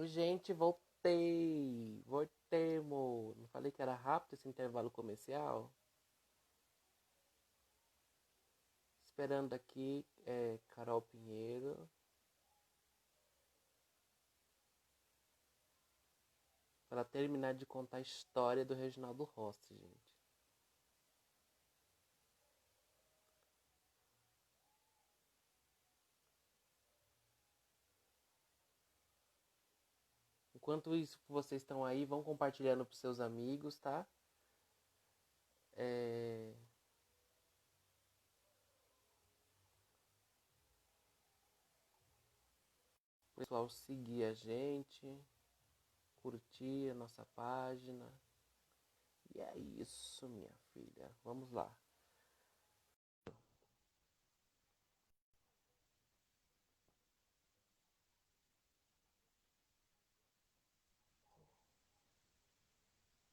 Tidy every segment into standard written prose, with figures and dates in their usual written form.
Oi, gente, voltei. Voltemos. Não falei que era rápido esse intervalo comercial? Esperando aqui, Carol Pinheiro, para terminar de contar a história do Reginaldo Rossi, gente. Enquanto isso, vocês estão aí, vão compartilhando para seus amigos, tá? É... O pessoal seguir a gente, curtir a nossa página. E é isso, minha filha. Vamos lá.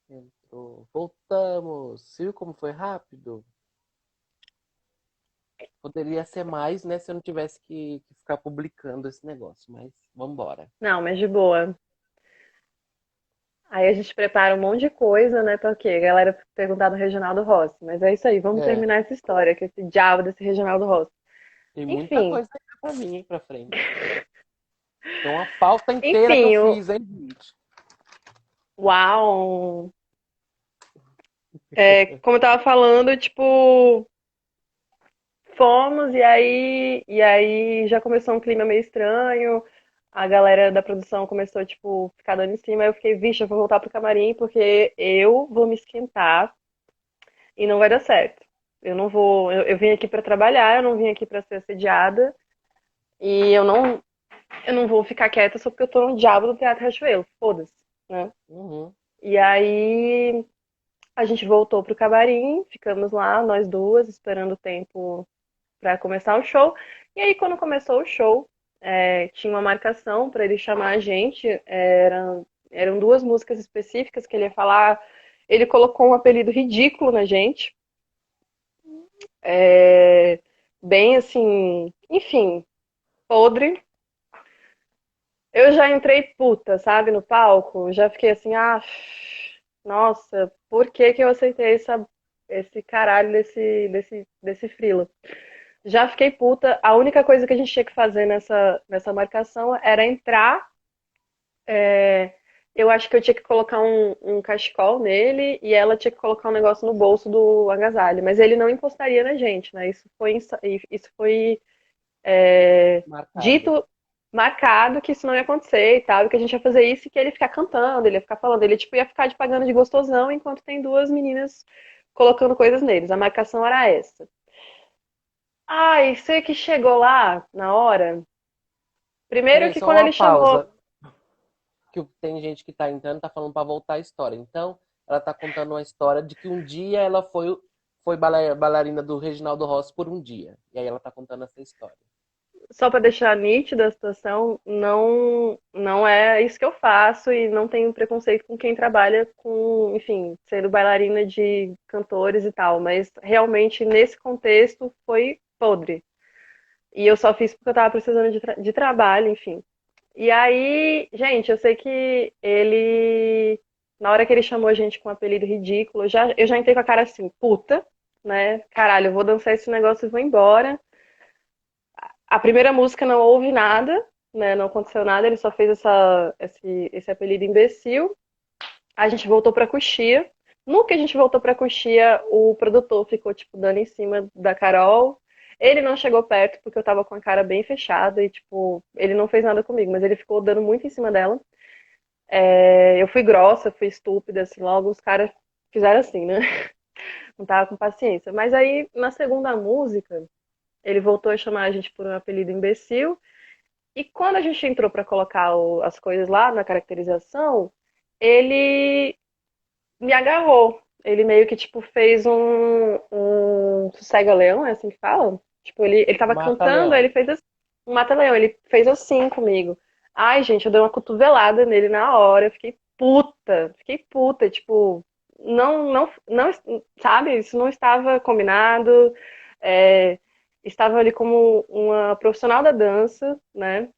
Entrou. Voltamos. Viu como foi rápido? Poderia ser mais, né, se eu não tivesse que ficar publicando esse negócio, mas vamos embora. Não, mas de boa. Aí a gente prepara um monte de coisa, né? Pra quê? A galera perguntar do Reginaldo Rossi. Mas é isso aí, vamos É, terminar essa história, que esse diabo desse Reginaldo Rossi. tem muita Enfim, coisa ainda pra mim, hein, pra frente. Tem uma pauta inteira que eu enfim, fiz, hein, gente? uau! Como eu tava falando, tipo, fomos e aí já começou um clima meio estranho. A galera da produção começou, tipo, ficar dando em cima. Aí eu fiquei, vixe, eu vou voltar pro camarim porque eu vou me esquentar e não vai dar certo. Eu não vou. Eu vim aqui pra trabalhar, eu não vim aqui pra ser assediada. E eu não vou ficar quieta só porque eu tô no diabo do Teatro Riachuelo. Foda-se, né? Uhum. E aí a gente voltou pro camarim, ficamos lá, nós duas, esperando o tempo pra começar o show. E aí, quando começou o show, tinha uma marcação pra ele chamar a gente. Eram duas músicas específicas que ele ia falar. Ele colocou um apelido ridículo na gente. é, Bem assim, enfim, podre. Eu já entrei puta, sabe, no palco. Já fiquei assim, nossa, por que que eu aceitei esse caralho desse frila? Já fiquei puta. A única coisa que a gente tinha que fazer nessa marcação era entrar. é, eu acho que eu tinha que colocar um cachecol nele e ela tinha que colocar um negócio no bolso do agasalho. Mas ele não encostaria na gente, né? Isso foi Marcado. dito, marcado que isso não ia acontecer e tal, e que a gente ia fazer isso e que ele ia ficar cantando, ele ia ficar falando, ele tipo ia ficar de pagando de gostosão enquanto tem duas meninas colocando coisas neles. A marcação era essa. Ai, sei que chegou lá na hora. Primeiro Peraí, que só quando uma ele chamou. pausa. Que tem gente que tá entrando, tá falando pra voltar a história. Então, ela tá contando uma história de que um dia ela foi bailarina do Reginaldo Rossi por um dia. E aí ela tá contando essa história. Só para deixar nítida a situação, não é isso que eu faço e não tenho preconceito com quem trabalha com, enfim, sendo bailarina de cantores e tal, mas realmente nesse contexto foi podre. E eu só fiz porque eu tava precisando de trabalho, enfim. E aí, gente, eu sei que ele, na hora que ele chamou a gente com um apelido ridículo, eu já entrei com a cara assim, puta, né? Caralho, eu vou dançar esse negócio e vou embora. A primeira música não houve nada, né? Não aconteceu nada, ele só fez esse apelido imbecil. A gente voltou pra coxia. No que a gente voltou pra coxia, o produtor ficou, tipo, dando em cima da Carol. Ele não chegou perto porque eu tava com a cara bem fechada e, tipo, ele não fez nada comigo, mas ele ficou dando muito em cima dela. Eu fui grossa, fui estúpida, assim, logo os caras fizeram assim, né? Não tava com paciência. Mas aí, na segunda música, ele voltou a chamar a gente por um apelido imbecil. E quando a gente entrou para colocar as coisas lá na caracterização, ele me agarrou. Ele meio que, tipo, fez um sossega-leão, é assim que fala? Tipo, ele tava cantando, aí Mata-leão. ele fez assim, um mata-leão, ele fez assim comigo. Ai, gente, eu dei uma cotovelada nele na hora, eu fiquei puta, tipo, não, sabe, isso não estava combinado, é, estava ali como uma profissional da dança, né?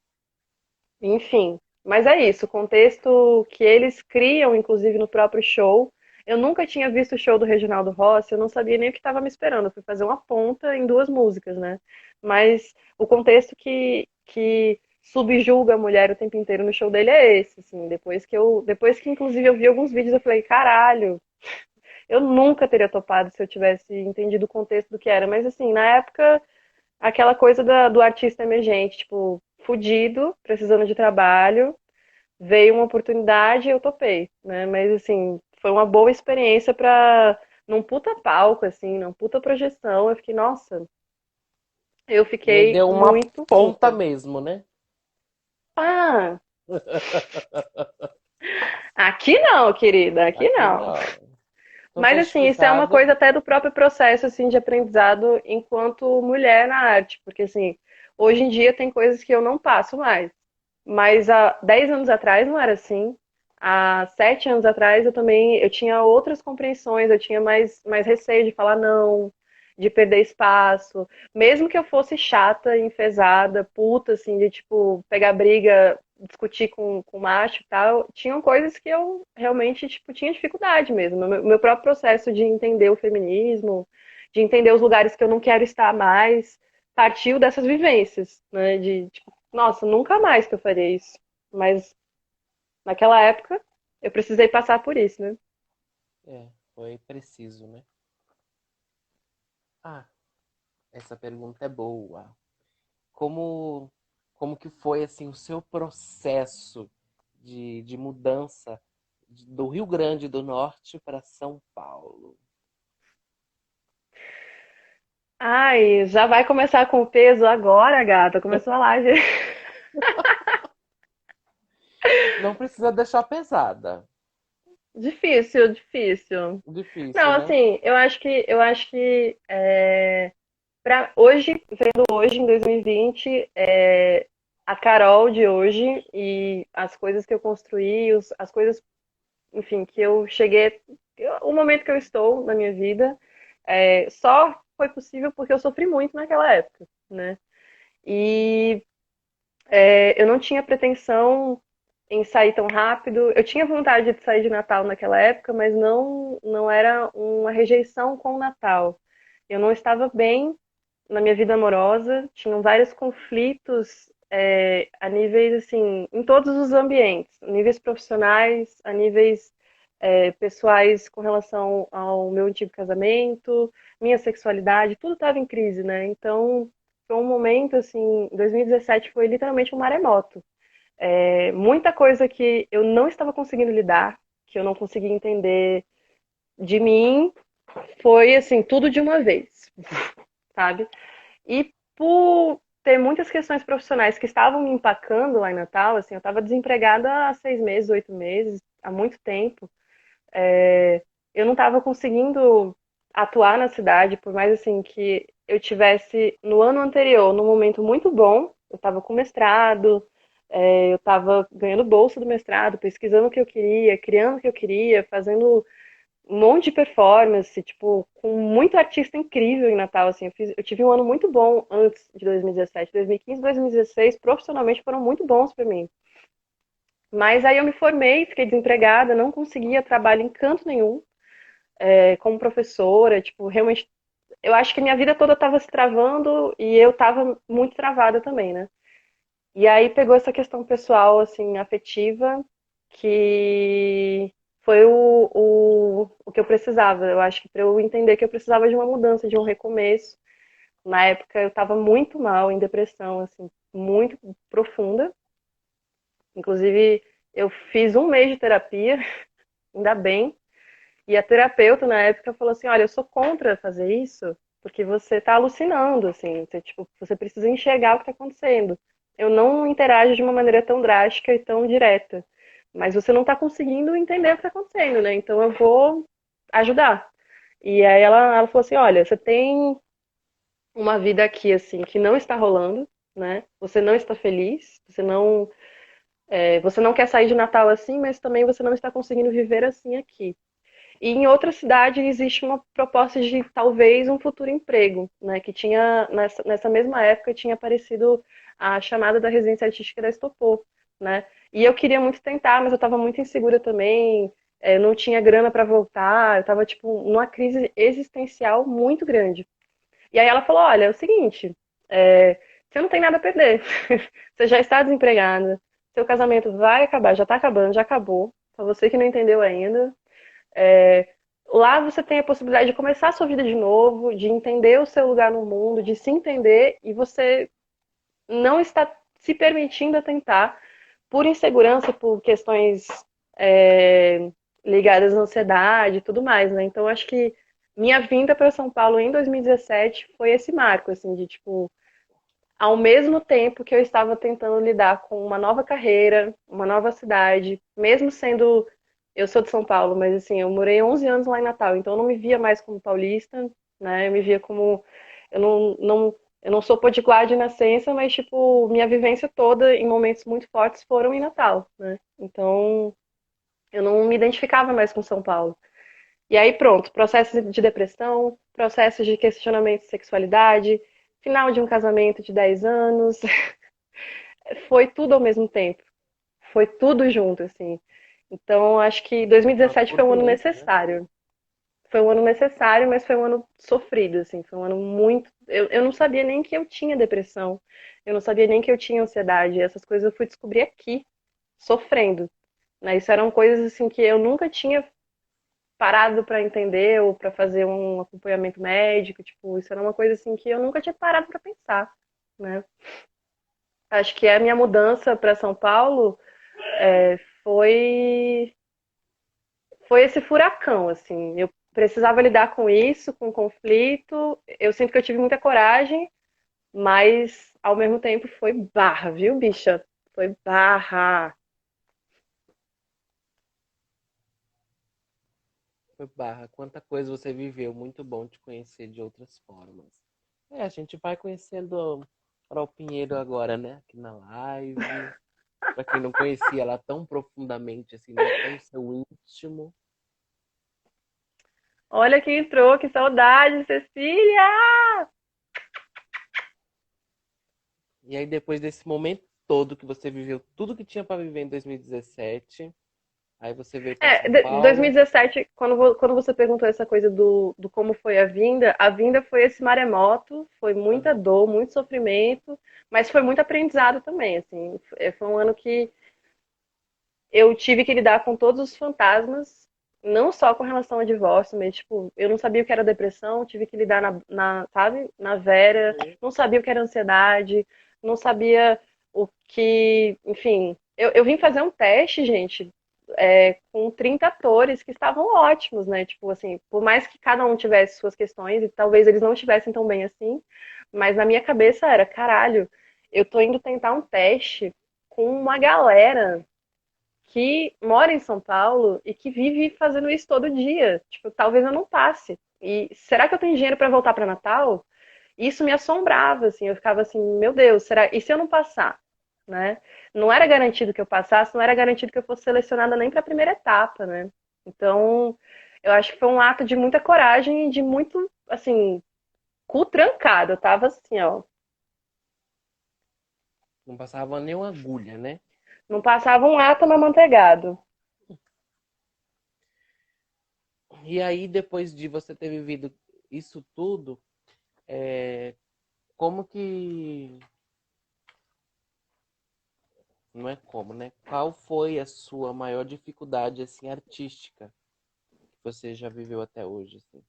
Enfim, Mas é isso, o contexto que eles criam, inclusive no próprio show. Eu nunca tinha visto o show do Reginaldo Rossi, eu não sabia nem o que estava me esperando. Eu fui fazer uma ponta em duas músicas, né? Mas o contexto que subjuga a mulher o tempo inteiro no show dele é esse, assim. Depois que inclusive eu vi alguns vídeos, eu falei, caralho, eu nunca teria topado se eu tivesse entendido o contexto do que era. Mas assim, na época, aquela coisa do artista emergente, tipo, fudido, precisando de trabalho, veio uma oportunidade e eu topei, né? Mas assim, foi uma boa experiência pra num puta palco, assim, num puta projeção. Eu fiquei, nossa, eu fiquei Deu uma muito ponta puta. mesmo, né? Ah, aqui não, querida, aqui Aqui não. não. Mas assim, isso é uma Profetizada. coisa até do próprio processo assim de aprendizado enquanto mulher na arte, porque assim, hoje em dia tem coisas que eu não passo mais. Mas há 10 anos atrás não era assim. Há 7 anos atrás eu tinha outras compreensões, eu tinha mais receio de falar não, de perder espaço. Mesmo que eu fosse chata, enfesada, puta, assim, de tipo, pegar briga, discutir com macho e tal, tinham coisas que eu realmente, tipo, tinha dificuldade mesmo. Meu próprio processo de entender o feminismo, de entender os lugares que eu não quero estar mais, partiu dessas vivências, né? De, tipo, nossa, nunca mais que eu faria isso. Mas naquela época eu precisei passar por isso, né? É, foi preciso, né? Ah, essa pergunta é boa. Como, como que foi assim o seu processo de mudança do Rio Grande do Norte para São Paulo? Ai, já vai começar com o peso agora, gata. Começou a live. Não precisa deixar pesada. Difícil, difícil. Não, Difícil, né? assim, eu acho que para hoje, vendo hoje em 2020, a Carol de hoje e as coisas que eu construí, as coisas, enfim, que eu cheguei, o momento que eu estou na minha vida, só foi possível porque eu sofri muito naquela época, né? E eu não tinha pretensão em sair tão rápido. Eu tinha vontade de sair de Natal naquela época, mas não era uma rejeição com o Natal. Eu não estava bem na minha vida amorosa, tinham vários conflitos a níveis, assim, em todos os ambientes, níveis profissionais, a níveis pessoais com relação ao meu antigo casamento, minha sexualidade, tudo estava em crise, né? Então, foi um momento, assim, 2017 foi literalmente um maremoto. Muita coisa que eu não estava conseguindo lidar, que eu não conseguia entender de mim, foi, assim, tudo de uma vez, sabe? E por ter muitas questões profissionais que estavam me empacando lá em Natal, assim, eu estava desempregada há 6 meses, 8 meses, há muito tempo. Eu não estava conseguindo atuar na cidade, por mais assim que eu tivesse no ano anterior, num momento muito bom, eu estava com mestrado, eu estava ganhando bolsa do mestrado, pesquisando o que eu queria, criando o que eu queria, fazendo um monte de performance, tipo, com muito artista incrível em Natal, assim, eu tive um ano muito bom antes de 2017, 2015, 2016, profissionalmente foram muito bons para mim. Mas aí eu me formei, fiquei desempregada, não conseguia trabalho em canto nenhum, como professora, tipo, realmente, eu acho que minha vida toda estava se travando e eu estava muito travada também, né? E aí pegou essa questão pessoal, assim, afetiva, que foi o que eu precisava. Eu acho que para eu entender que eu precisava de uma mudança, de um recomeço. Na época eu estava muito mal, em depressão, assim, muito profunda. Inclusive, eu fiz um mês de terapia, ainda bem. E a terapeuta na época falou assim: olha, eu sou contra fazer isso, porque você está alucinando, assim, você, tipo, você precisa enxergar o que está acontecendo. Eu não interajo de uma maneira tão drástica e tão direta, mas você não está conseguindo entender o que está acontecendo, né? Então eu vou ajudar. E aí ela falou assim: olha, você tem uma vida aqui, assim, que não está rolando, né? Você não está feliz, você não quer sair de Natal assim, mas também você não está conseguindo viver assim aqui. E em outra cidade existe uma proposta de talvez um futuro emprego, né? Que tinha, nessa mesma época, tinha aparecido a chamada da residência artística da Estopor. né? E eu queria muito tentar, mas eu estava muito insegura também, não tinha grana para voltar, eu estava tipo numa crise existencial muito grande. E aí ela falou, olha, é o seguinte, você não tem nada a perder. Você já está desempregada, seu casamento vai acabar, já está acabando, já acabou. Só você que não entendeu ainda. É, lá você tem a possibilidade de começar a sua vida de novo, de entender o seu lugar no mundo, de se entender, e você não está se permitindo a tentar por insegurança, por questões é, ligadas à ansiedade e tudo mais, né? Então, acho que minha vinda para São Paulo em 2017 foi esse marco, assim, de tipo, ao mesmo tempo que eu estava tentando lidar com uma nova carreira, uma nova cidade, mesmo sendo. Eu sou de São Paulo, mas assim, eu morei 11 anos lá em Natal, então eu não me via mais como paulista, né? Eu me via como. Eu não sou potiguar de nascença, mas, tipo, minha vivência toda em momentos muito fortes foram em Natal, né? Então, eu não me identificava mais com São Paulo. E aí, pronto, processo de depressão, processo de questionamento de sexualidade, final de um casamento de 10 anos, foi tudo ao mesmo tempo. Foi tudo junto, assim. Então, acho que Uma 2017 foi um ano turbulência, né? necessário. Foi um ano necessário, mas foi um ano sofrido, assim. Foi um ano muito. Eu não sabia nem que eu tinha depressão. Eu não sabia nem que eu tinha ansiedade. Essas coisas eu fui descobrir aqui, sofrendo. Né? Isso eram coisas, assim, que eu nunca tinha parado para entender ou para fazer um acompanhamento médico. Tipo, isso era uma coisa, assim, que eu nunca tinha parado para pensar, né? Acho que a minha mudança para São Paulo foi foi esse furacão, assim. Eu precisava lidar com isso, com o conflito. Eu sinto que eu tive muita coragem, mas ao mesmo tempo foi barra, viu, bicha? Foi barra. Foi barra. Quanta coisa você viveu. Muito bom te conhecer de outras formas. É, a gente vai conhecendo a Carol Pinheiro agora, né? Aqui na live. Pra quem não conhecia ela tão profundamente, assim, né? Tão seu íntimo. Olha quem entrou, que saudade, Cecília! E aí, depois desse momento todo que você viveu, tudo que tinha pra viver em 2017, aí você veio pra São Paulo. 2017, quando você perguntou essa coisa do como foi a vinda foi esse maremoto, foi muita Aham. dor, muito sofrimento, mas foi muito aprendizado também, assim. Foi um ano que eu tive que lidar com todos os fantasmas, não só com relação ao divórcio, mas, tipo, eu não sabia o que era depressão, tive que lidar sabe, na Vera, Uhum. não sabia o que era ansiedade, não sabia o que, enfim, eu vim fazer um teste, gente, com 30 atores que estavam ótimos, né? Tipo assim, por mais que cada um tivesse suas questões, e talvez eles não estivessem tão bem assim, mas na minha cabeça era, caralho, eu tô indo tentar um teste com uma galera que mora em São Paulo e que vive fazendo isso todo dia. Tipo, talvez eu não passe. E será que eu tenho dinheiro para voltar para Natal? Isso me assombrava, assim. Eu ficava assim, meu Deus, será? E se eu não passar, né? Não era garantido que eu passasse, não era garantido que eu fosse selecionada nem para a primeira etapa, né? Então, eu acho que foi um ato de muita coragem e de muito, assim, cu trancado. Eu tava assim, ó, Não passava nem uma agulha, né? não passava um átomo amanteigado. E aí, depois de você ter vivido isso tudo, é, como que. Não é como, né? Qual foi a sua maior dificuldade, assim, artística que você já viveu até hoje, assim?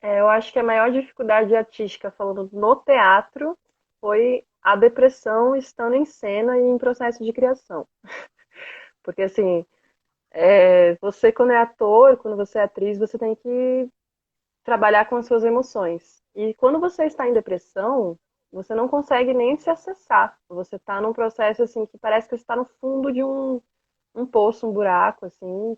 Eu acho que a maior dificuldade artística, falando no teatro, foi a depressão estando em cena e em processo de criação. Porque, assim, você, quando é ator, quando você é atriz, você tem que trabalhar com as suas emoções. E quando você está em depressão, você não consegue nem se acessar. Você está num processo, assim, que parece que você está no fundo de um poço, um buraco, assim,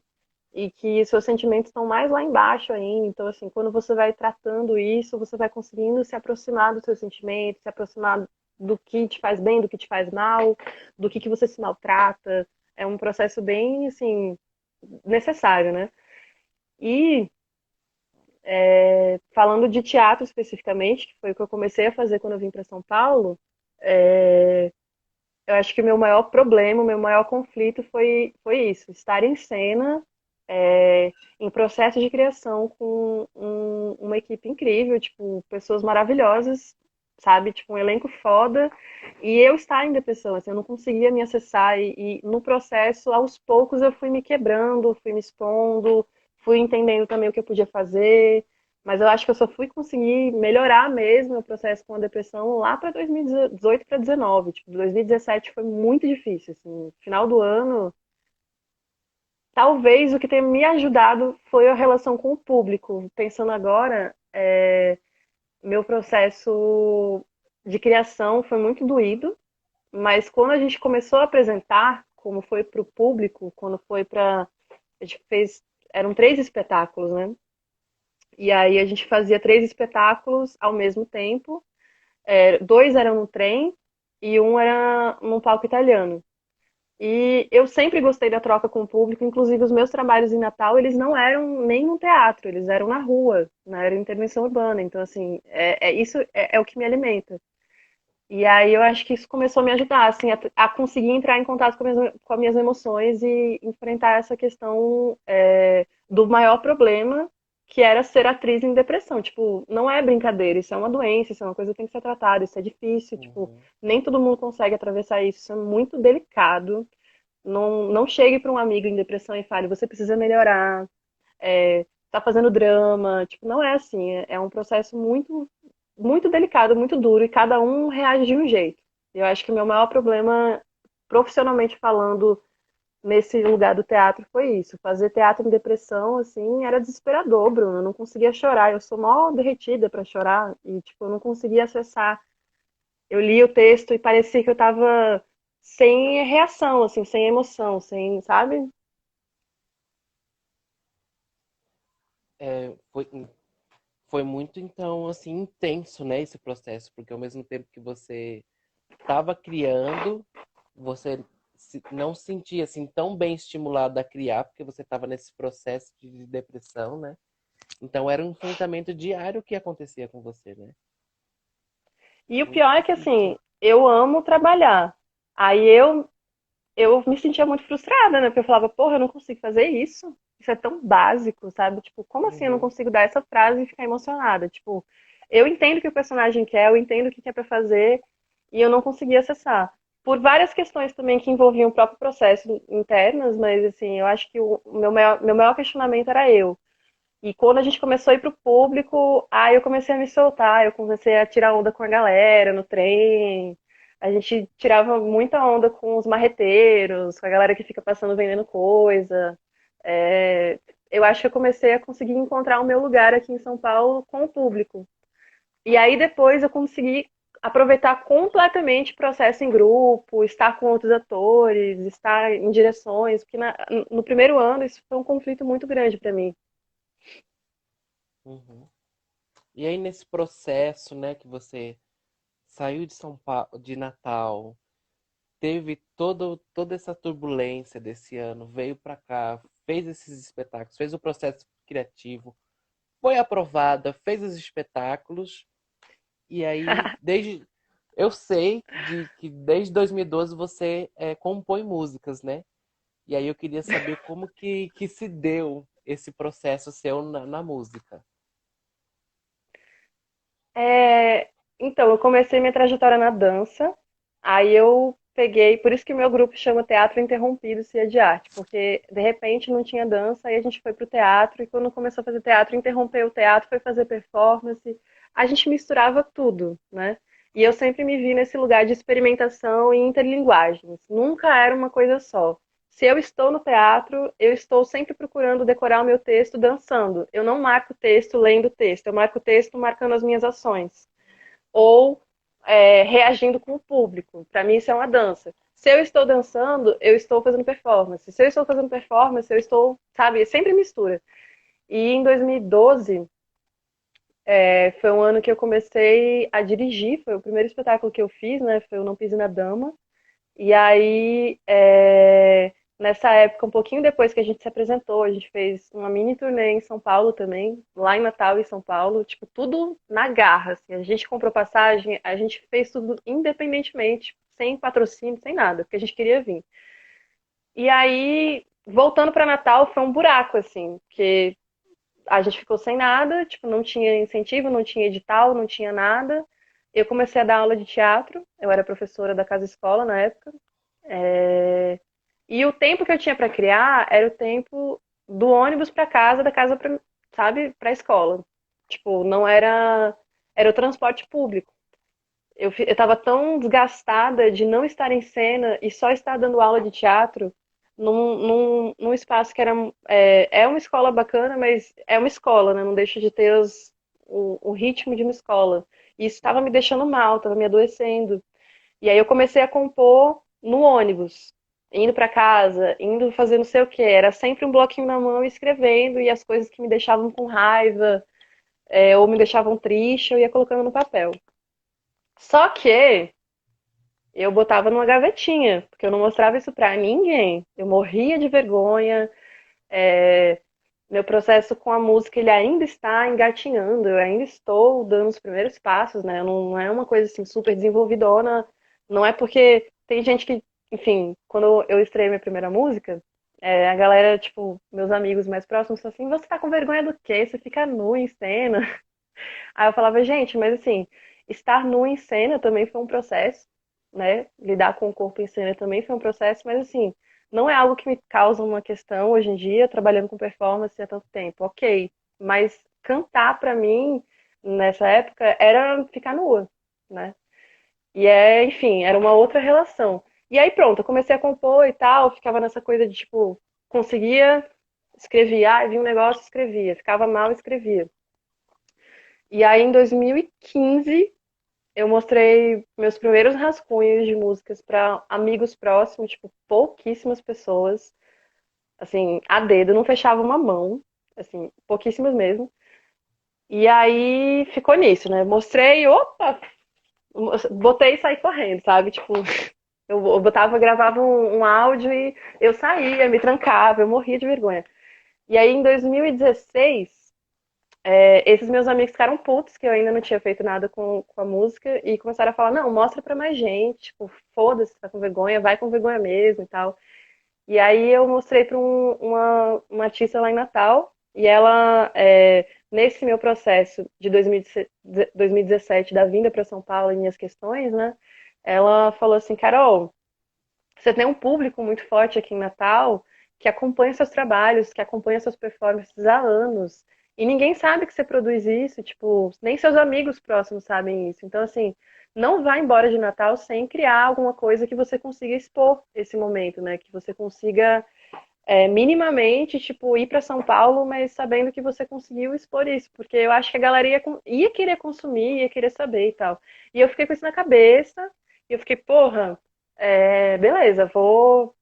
e que seus sentimentos estão mais lá embaixo ainda. Então, assim, quando você vai tratando isso, você vai conseguindo se aproximar dos seus sentimentos, se aproximar do que te faz bem, do que te faz mal, do que você se maltrata. É um processo bem, assim, necessário, né? E falando de teatro especificamente, que foi o que eu comecei a fazer quando eu vim para São Paulo, Eu acho que o meu maior problema, o meu maior conflito foi isso, estar em cena, em processo de criação com uma equipe incrível, tipo, pessoas maravilhosas, sabe? Tipo, um elenco foda, e eu estar em depressão, assim, eu não conseguia me acessar, e no processo, aos poucos, eu fui me quebrando, fui me expondo, fui entendendo também o que eu podia fazer, mas eu acho que eu só fui conseguir melhorar mesmo o processo com a depressão lá para 2018 para 2019. Tipo, 2017 foi muito difícil, assim. Final do ano, talvez o que tenha me ajudado foi a relação com o público. Pensando agora, meu processo de criação foi muito doído, mas quando a gente começou a apresentar, como foi para o público, quando foi para. A gente fez. Eram 3 espetáculos, né? E aí a gente fazia 3 espetáculos ao mesmo tempo. 2 eram no trem e um era num palco italiano. E eu sempre gostei da troca com o público, inclusive os meus trabalhos em Natal, eles não eram nem no teatro, eles eram na rua, era intervenção urbana. Então, assim, isso é o que me alimenta. E aí eu acho que isso começou a me ajudar, assim, a conseguir entrar em contato com as minhas emoções e enfrentar essa questão do maior problema, que era ser atriz em depressão. Tipo, não é brincadeira, isso é uma doença, isso é uma coisa que tem que ser tratada, isso é difícil, tipo, Uhum. nem todo mundo consegue atravessar isso, isso é muito delicado. Não chegue para um amigo em depressão e fale, você precisa melhorar, tá fazendo drama, tipo, não é assim, é um processo muito muito delicado, muito duro e cada um reage de um jeito. Eu acho que o meu maior problema, profissionalmente falando, nesse lugar do teatro foi isso. Fazer teatro em depressão, assim, era desesperador, Bruno. Eu não conseguia chorar. Eu sou mó derretida para chorar e, tipo, eu não conseguia acessar. Eu li o texto e parecia que eu tava sem reação, assim, sem emoção, sem, sabe? Foi muito, então, assim, intenso, né, esse processo, porque ao mesmo tempo que você estava criando, você não se sentia, assim, tão bem estimulado a criar, porque você estava nesse processo de depressão, né? Então era um enfrentamento diário que acontecia com você, né? E o Muito pior é que, difícil. assim, eu amo trabalhar. Aí eu me sentia muito frustrada, né? Porque eu falava, porra, eu não consigo fazer isso. Isso é tão básico, sabe? Tipo, como assim eu não Uhum, consigo dar essa frase e ficar emocionada? Tipo, eu entendo o que o personagem quer, eu entendo o que é pra fazer e eu não conseguia acessar. Por várias questões também que envolviam o próprio processo internas, mas assim, eu acho que o meu maior questionamento era eu. E quando a gente começou a ir pro público, aí eu comecei a me soltar, eu comecei a tirar onda com a galera no trem. A gente tirava muita onda com os marreteiros, com a galera que fica passando vendendo coisa. É, eu acho que eu comecei a conseguir encontrar o meu lugar aqui em São Paulo com o público. E aí depois eu consegui aproveitar completamente o processo em grupo, estar com outros atores, estar em direções, porque no primeiro ano isso foi um conflito muito grande para mim. uhum. E aí nesse processo, né, que você saiu de São Paulo, de Natal, teve toda essa turbulência desse ano, veio para cá, fez esses espetáculos, fez o processo criativo, foi aprovada, fez os espetáculos, e aí, eu sei que desde 2012 você compõe músicas, né? E aí eu queria saber como que se deu esse processo seu na música. É, então, eu comecei minha trajetória na dança, aí eu peguei, por isso que o meu grupo chama Teatro Interrompido Cia de Arte, porque de repente não tinha dança, aí a gente foi pro teatro, e quando começou a fazer teatro, interrompeu o teatro, foi fazer performance, a gente misturava tudo, né? E eu sempre me vi nesse lugar de experimentação e interlinguagens, nunca era uma coisa só. Se eu estou no teatro, eu estou sempre procurando decorar o meu texto dançando. Eu não marco o texto lendo o texto, eu marco o texto marcando as minhas ações. Ou reagindo com o público. Para mim, isso é uma dança. Se eu estou dançando, eu estou fazendo performance. Se eu estou fazendo performance, eu estou, sabe, sempre mistura. E em 2012, foi um ano que eu comecei a dirigir, foi o primeiro espetáculo que eu fiz, né? Foi o Não Pise na Dama. E aí nessa época, um pouquinho depois que a gente se apresentou, a gente fez uma mini turnê em São Paulo também, lá em Natal e São Paulo, tipo, tudo na garra, assim. A gente comprou passagem, a gente fez tudo independentemente, sem patrocínio, sem nada, porque a gente queria vir. E aí, voltando para Natal, foi um buraco, assim, porque a gente ficou sem nada, tipo, não tinha incentivo, não tinha edital, não tinha nada. Eu comecei a dar aula de teatro, eu era professora da Casa Escola na época. E o tempo que eu tinha para criar era o tempo do ônibus para casa, da casa para, sabe, para a escola. Tipo, não era, era o transporte público. Eu tava tão desgastada de não estar em cena e só estar dando aula de teatro num espaço que era, é uma escola bacana, mas é uma escola, né? Não deixa de ter o ritmo de uma escola. E isso estava me deixando mal, estava me adoecendo. E aí eu comecei a compor no ônibus, indo para casa, indo fazer não sei o quê. Era sempre um bloquinho na mão e escrevendo, e as coisas que me deixavam com raiva, ou me deixavam triste, eu ia colocando no papel. Só que eu botava numa gavetinha, porque eu não mostrava isso pra ninguém. Eu morria de vergonha. é, Meu processo com a música, ele ainda está engatinhando, eu ainda estou dando os primeiros passos, né? Não é uma coisa assim super desenvolvidona, não é porque tem gente que, enfim, quando eu estreiei minha primeira música, a galera, tipo, meus amigos mais próximos, falaram assim, você tá com vergonha do quê? Você fica nu em cena. Aí eu falava, gente, mas assim, estar nu em cena também foi um processo, né? Lidar com o corpo em cena também foi um processo, mas assim, não é algo que me causa uma questão hoje em dia, trabalhando com performance há tanto tempo, ok. Mas cantar pra mim, nessa época, era ficar nua, né? E enfim, era uma outra relação. E aí pronto, eu comecei a compor e tal, ficava nessa coisa de tipo, conseguia, escrevia, vinha um negócio, escrevia, ficava mal, escrevia. E aí, em 2015, eu mostrei meus primeiros rascunhos de músicas para amigos próximos, tipo, pouquíssimas pessoas, assim, a dedo, não fechava uma mão, assim, pouquíssimas mesmo. E aí ficou nisso, né? Mostrei, opa, botei e saí correndo, sabe? Tipo, eu botava, gravava um áudio e eu saía, me trancava, eu morria de vergonha. E aí, em 2016, esses meus amigos ficaram putos que eu ainda não tinha feito nada com a música e começaram a falar, não, mostra pra mais gente, tipo, foda-se, tá com vergonha, vai com vergonha mesmo e tal. E aí eu mostrei pra uma artista lá em Natal e ela, nesse meu processo de 2017 da vinda pra São Paulo e minhas questões, né, ela falou assim, Carol, você tem um público muito forte aqui em Natal que acompanha seus trabalhos, que acompanha suas performances há anos. E ninguém sabe que você produz isso, tipo, nem seus amigos próximos sabem isso. Então, assim, não vá embora de Natal sem criar alguma coisa que você consiga expor esse momento, né? Que você consiga minimamente, tipo, ir para São Paulo, mas sabendo que você conseguiu expor isso. Porque eu acho que a galera ia querer consumir, ia querer saber e tal. E eu fiquei com isso na cabeça, e eu fiquei, porra, beleza, vou.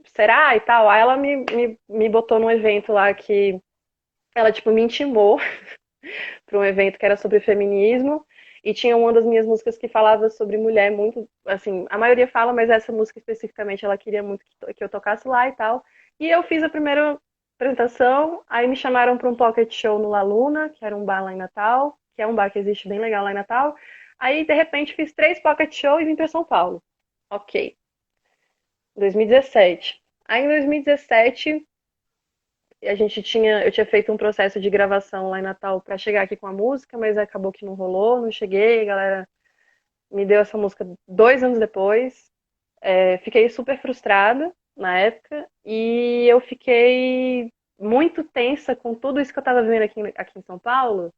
Será? E tal. Aí ela me botou num evento lá que ela, tipo, me intimou para um evento que era sobre feminismo. E tinha uma das minhas músicas que falava sobre mulher muito, assim, a maioria fala, mas essa música especificamente ela queria muito que eu tocasse lá e tal. E eu fiz a primeira apresentação, aí me chamaram para um pocket show no La Luna, que era um bar lá em Natal, que é um bar que existe bem legal lá em Natal. Aí, de repente, fiz 3 pocket shows e vim para São Paulo. Ok. 2017. Aí em 2017 eu tinha feito um processo de gravação lá em Natal para chegar aqui com a música, mas acabou que não rolou, não cheguei, a galera me deu essa música 2 anos depois. Fiquei super frustrada na época e eu fiquei muito tensa com tudo isso que eu estava vivendo aqui em São Paulo,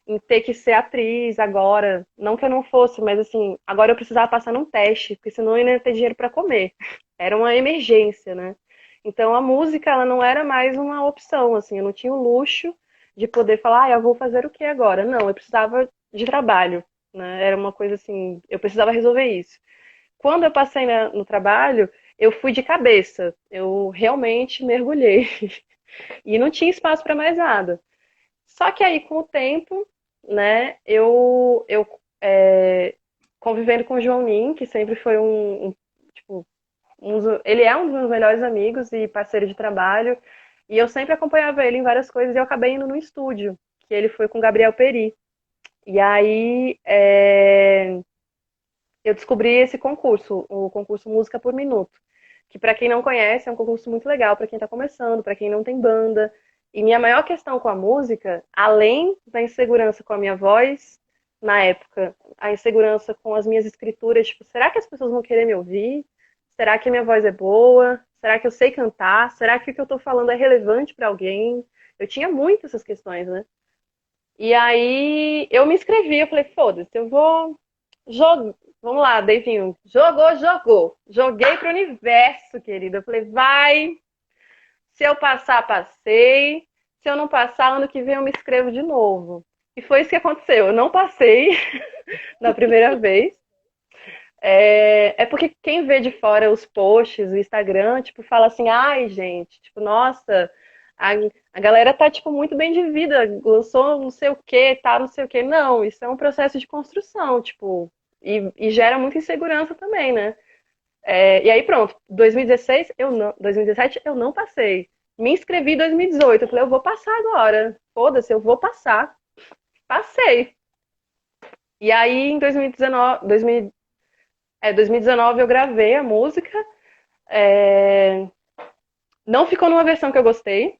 em ter que ser atriz agora. Não que eu não fosse, mas assim, agora eu precisava passar num teste, porque senão eu não ia ter dinheiro para comer. Era uma emergência, né? Então a música, ela não era mais uma opção, assim, eu não tinha o luxo de poder falar, eu vou fazer o que agora? Não, eu precisava de trabalho, né? Era uma coisa assim, eu precisava resolver isso. Quando eu passei no trabalho, eu fui de cabeça, eu realmente mergulhei e não tinha espaço para mais nada. Só que aí, com o tempo, né, convivendo com o João Nin, que sempre foi tipo, Ele é um dos meus melhores amigos e parceiro de trabalho. E eu sempre acompanhava ele em várias coisas e eu acabei indo no estúdio, que ele foi com o Gabriel Peri. E aí eu descobri esse concurso, o concurso Música por Minuto, que para quem não conhece é um concurso muito legal para quem está começando, para quem não tem banda. E minha maior questão com a música, além da insegurança com a minha voz, na época, a insegurança com as minhas escrituras, tipo, será que as pessoas vão querer me ouvir? Será que a minha voz é boa? Será que eu sei cantar? Será que o que eu estou falando é relevante para alguém? Eu tinha muitas essas questões, né? E aí eu me inscrevi, eu falei, foda-se, eu vou jogar. Vamos lá, Davinho. Jogou, jogou. Joguei pro universo, querida. Eu falei, vai. Se eu passar, passei. Se eu não passar, ano que vem eu me inscrevo de novo. E foi isso que aconteceu. Eu não passei na primeira vez. É porque quem vê de fora os posts, o Instagram, tipo, fala assim, ai, gente, tipo, nossa, a, a galera tá, tipo, muito bem de vida, lançou não sei o que, tá, não sei o que. Não, isso é um processo de construção, tipo, e gera muita insegurança também, né? E aí, pronto, 2016, 2017 eu não passei. Me inscrevi em 2018, eu falei, eu vou passar agora. Foda-se, eu vou passar. Passei. E aí, em 2019 eu gravei a música. É, Não ficou numa versão que eu gostei.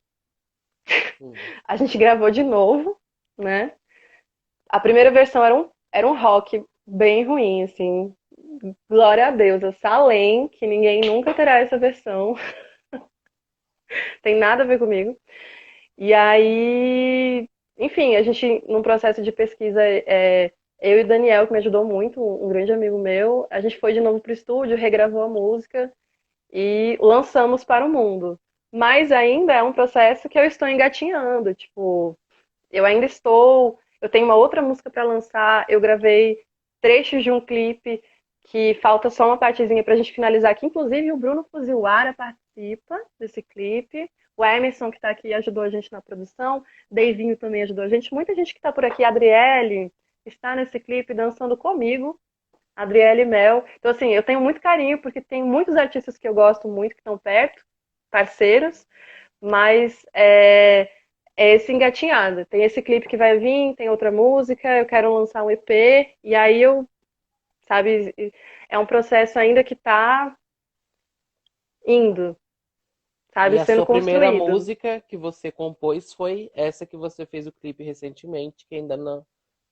Hum. A gente gravou de novo, né? A primeira versão era um rock bem ruim, assim. Glória a Deus, a Salem, que ninguém nunca terá essa versão. Tem nada a ver comigo. E aí, enfim, a gente, num processo de pesquisa, eu e o Daniel, que me ajudou muito, um grande amigo meu, a gente foi de novo pro estúdio, regravou a música e lançamos para o mundo. Mas ainda é um processo que eu estou engatinhando, tipo, eu tenho uma outra música para lançar, eu gravei trechos de um clipe que falta só uma partezinha para a gente finalizar, que inclusive o Bruno Fuziwara participa desse clipe. O Emerson, que está aqui, ajudou a gente na produção. Deivinho também ajudou a gente. Muita gente que está por aqui. A Adriele está nesse clipe dançando comigo. Adriele Mel. Então, assim, eu tenho muito carinho, porque tem muitos artistas que eu gosto muito, que estão perto, parceiros, mas é esse engatinhado. Tem esse clipe que vai vir, tem outra música, eu quero lançar um EP, e aí sabe, é um processo ainda que tá indo, E sabe, a sendo sua primeira construído. música que você compôs foi essa que você fez o clipe recentemente, que ainda não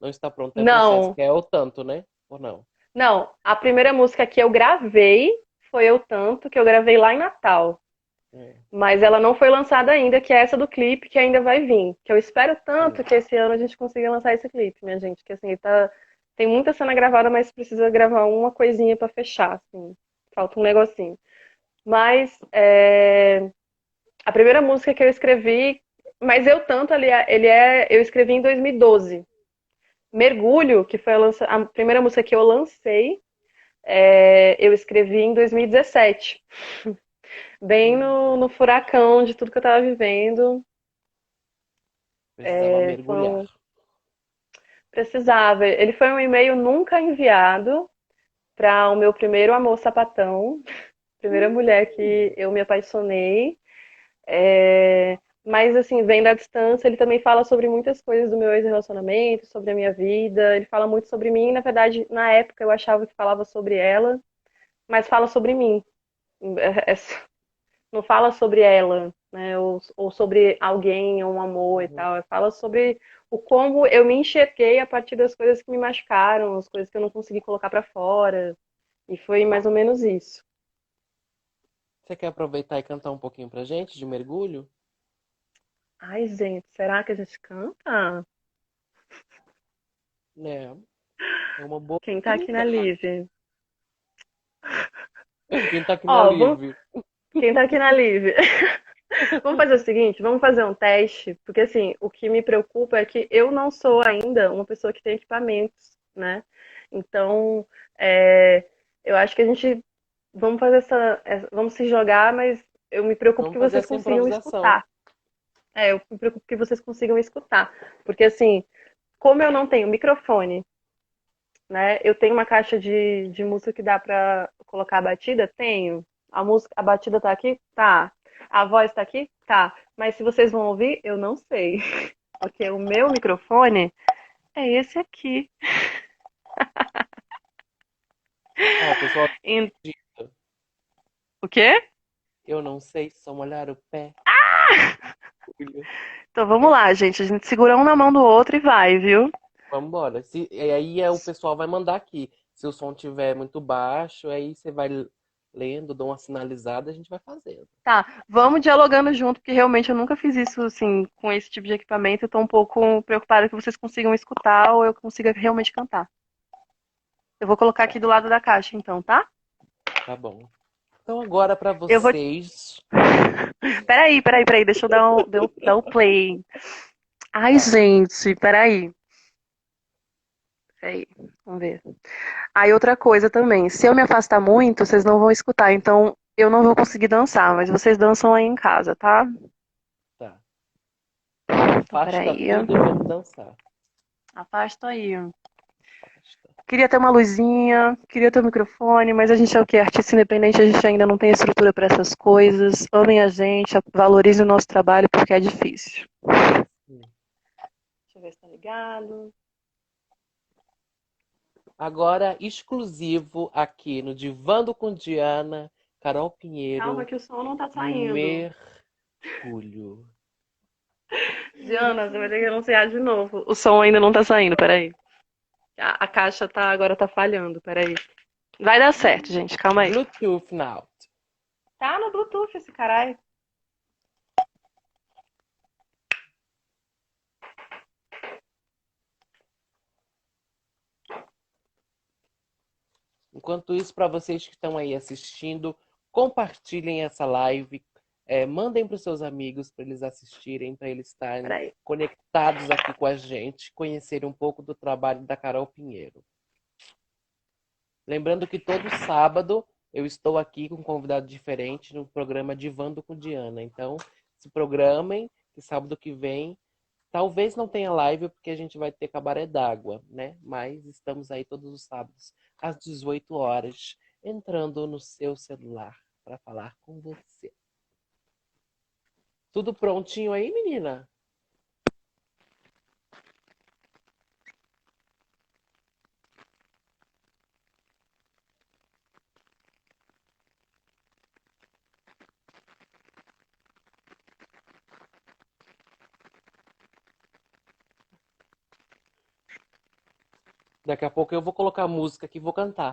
está pronta. É processo Não, que é o tanto, né? Ou não? não, a primeira música que eu gravei foi Eu Tanto, que eu gravei lá em Natal. É, Mas ela não foi lançada ainda, que é essa do clipe que ainda vai vir. Que eu espero tanto sim. que esse ano a gente consiga lançar esse clipe, minha gente. Que assim, tem muita cena gravada, mas precisa gravar uma coisinha pra fechar, assim. Falta um negocinho. Mas a primeira música que eu escrevi, mas eu tanto eu escrevi em 2012. Mergulho, que foi a primeira música que eu lancei, eu escrevi em 2017. Bem Hum, no furacão de tudo que eu tava vivendo. Precisava Foi mergulhar. Precisava. Ele foi um e-mail nunca enviado para o meu primeiro amor sapatão, primeira mulher que Hum. eu me apaixonei. Mas assim, vem da distância, ele também fala sobre muitas coisas do meu ex-relacionamento, sobre a minha vida. Ele fala muito sobre mim. Na verdade, na época eu achava que falava sobre ela, mas fala sobre mim. É não fala sobre ela, né? Ou sobre alguém, ou um amor e Uhum. tal. Fala sobre o como eu me enxerguei a partir das coisas que me machucaram, as coisas que eu não consegui colocar pra fora. E foi mais ou menos isso. Você quer aproveitar e cantar um pouquinho pra gente de mergulho? Ai, gente, será que a gente canta? É, é uma boa Quem tá aqui na oportunidade. Live? Quem tá aqui na Ó, Live? quem tá aqui na Live? Vamos fazer o seguinte, vamos fazer um teste, porque assim, o que me preocupa é que eu não sou ainda uma pessoa que tem equipamentos, né? Então, eu acho que a gente vamos fazer vamos se jogar, mas eu me preocupo Vamos que fazer vocês essa consigam improvisação. escutar. Eu me preocupo que vocês consigam escutar, porque assim, como eu não tenho microfone, né? Eu tenho uma caixa de música que dá pra colocar a batida? Tenho. A música, a batida tá aqui? Tá. A voz tá aqui? Tá. Mas se vocês vão ouvir, eu não sei. Porque o meu microfone é esse aqui. Ó, o pessoal En- diz, O quê? eu não sei, só molhar o pé. Então vamos lá, gente. A gente segura um na mão do outro e vai, viu? Vamos embora. E aí o pessoal vai mandar aqui. Se o som tiver muito baixo, aí você vai lendo, dá uma sinalizada, a gente vai fazendo. Tá, vamos dialogando junto, porque realmente eu nunca fiz isso assim, com esse tipo de equipamento. Eu tô um pouco preocupada que vocês consigam escutar ou eu consiga realmente cantar. Eu vou colocar aqui do lado da caixa, então, tá? Tá bom. Então agora para Eu vou. vocês. Peraí, deixa eu dar o play. Ai, Tá. gente, peraí. Peraí, vamos ver. Aí outra coisa também, se eu me afastar muito, vocês não vão escutar, então eu não vou conseguir dançar, mas vocês dançam aí em casa, tá? Tá. Então, Afasta peraí. tudo e vamos dançar. Afasta aí. Afasta. Queria ter uma luzinha, queria ter um microfone, mas a gente é o quê? Artista independente, a gente ainda não tem estrutura para essas coisas. Amem a gente, valorizem o nosso trabalho, porque é difícil. Deixa eu ver se tá ligado. Agora, exclusivo aqui no Divando com Diana, Carol Calma Pinheiro, que o som não tá saindo. Mergulho. Diana, você vai ter que anunciar de novo. O som ainda não tá saindo, peraí. A caixa agora tá falhando, peraí. Vai dar certo, gente, calma aí. Bluetooth now. Tá no Bluetooth esse caralho. Enquanto isso, para vocês que estão aí assistindo, compartilhem essa live, mandem para os seus amigos para eles assistirem, para eles estarem Peraí. conectados aqui com a gente, conhecerem um pouco do trabalho da Carol Pinheiro. Lembrando que todo sábado eu estou aqui com um convidado diferente no programa Divando com Diana. Então, se programem, que sábado que vem talvez não tenha live porque a gente vai ter cabaré d'água, né? Mas estamos aí todos os sábados às 18 horas, entrando no seu celular para falar com você. Tudo prontinho aí, menina? Daqui a pouco eu vou colocar música aqui e vou cantar.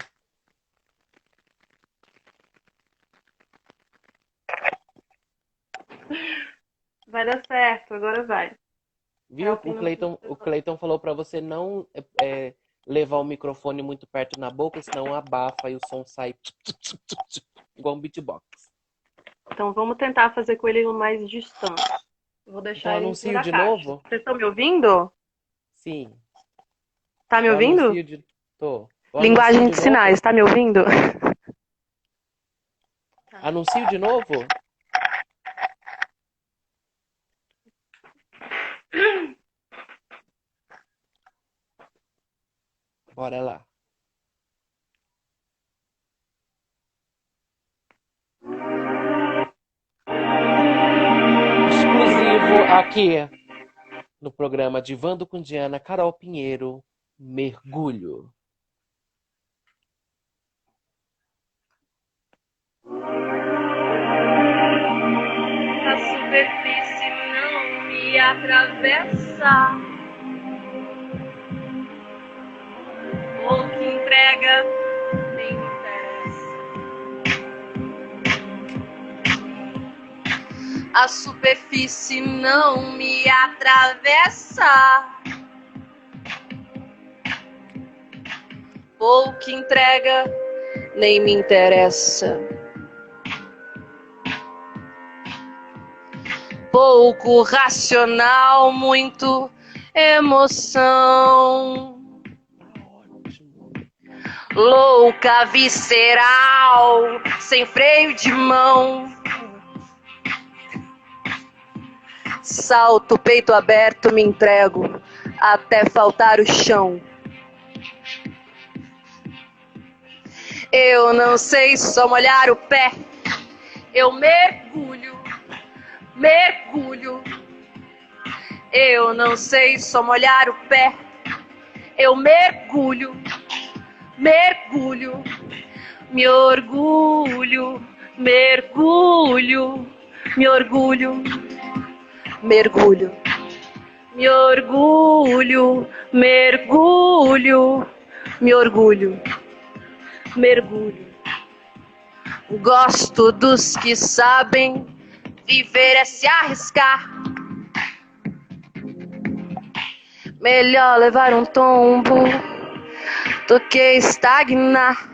Vai dar certo, agora vai. Viu? O Cleiton falou para você não levar o microfone muito perto na boca, senão abafa e o som sai igual um beatbox. Então vamos tentar fazer com ele mais distante. Vou deixar Então ele em cima anuncio da de caixa. novo? Vocês estão me ouvindo? Sim. Tá me Eu ouvindo? anuncio de... Tô. Eu Linguagem anuncio de de sinais, novo? tá me ouvindo? Anuncio de novo? Bora lá. Exclusivo aqui no programa Divando com Diana, Carol Pinheiro, Mergulho. A superfície não me atravessa. O que entrega nem me interessa. A superfície não me atravessa. O que entrega nem me interessa. Pouco racional, muito emoção. Louca, visceral, sem freio de mão. Salto, peito aberto, me entrego, até faltar o chão. Eu não sei só molhar o pé. Eu mergulho, mergulho. Eu não sei só molhar o pé. Eu mergulho, mergulho. Me orgulho, mergulho, me orgulho, mergulho. Me orgulho, mergulho, me orgulho, mergulho. Gosto dos que sabem viver é se arriscar. Melhor levar um tombo do que estagnar.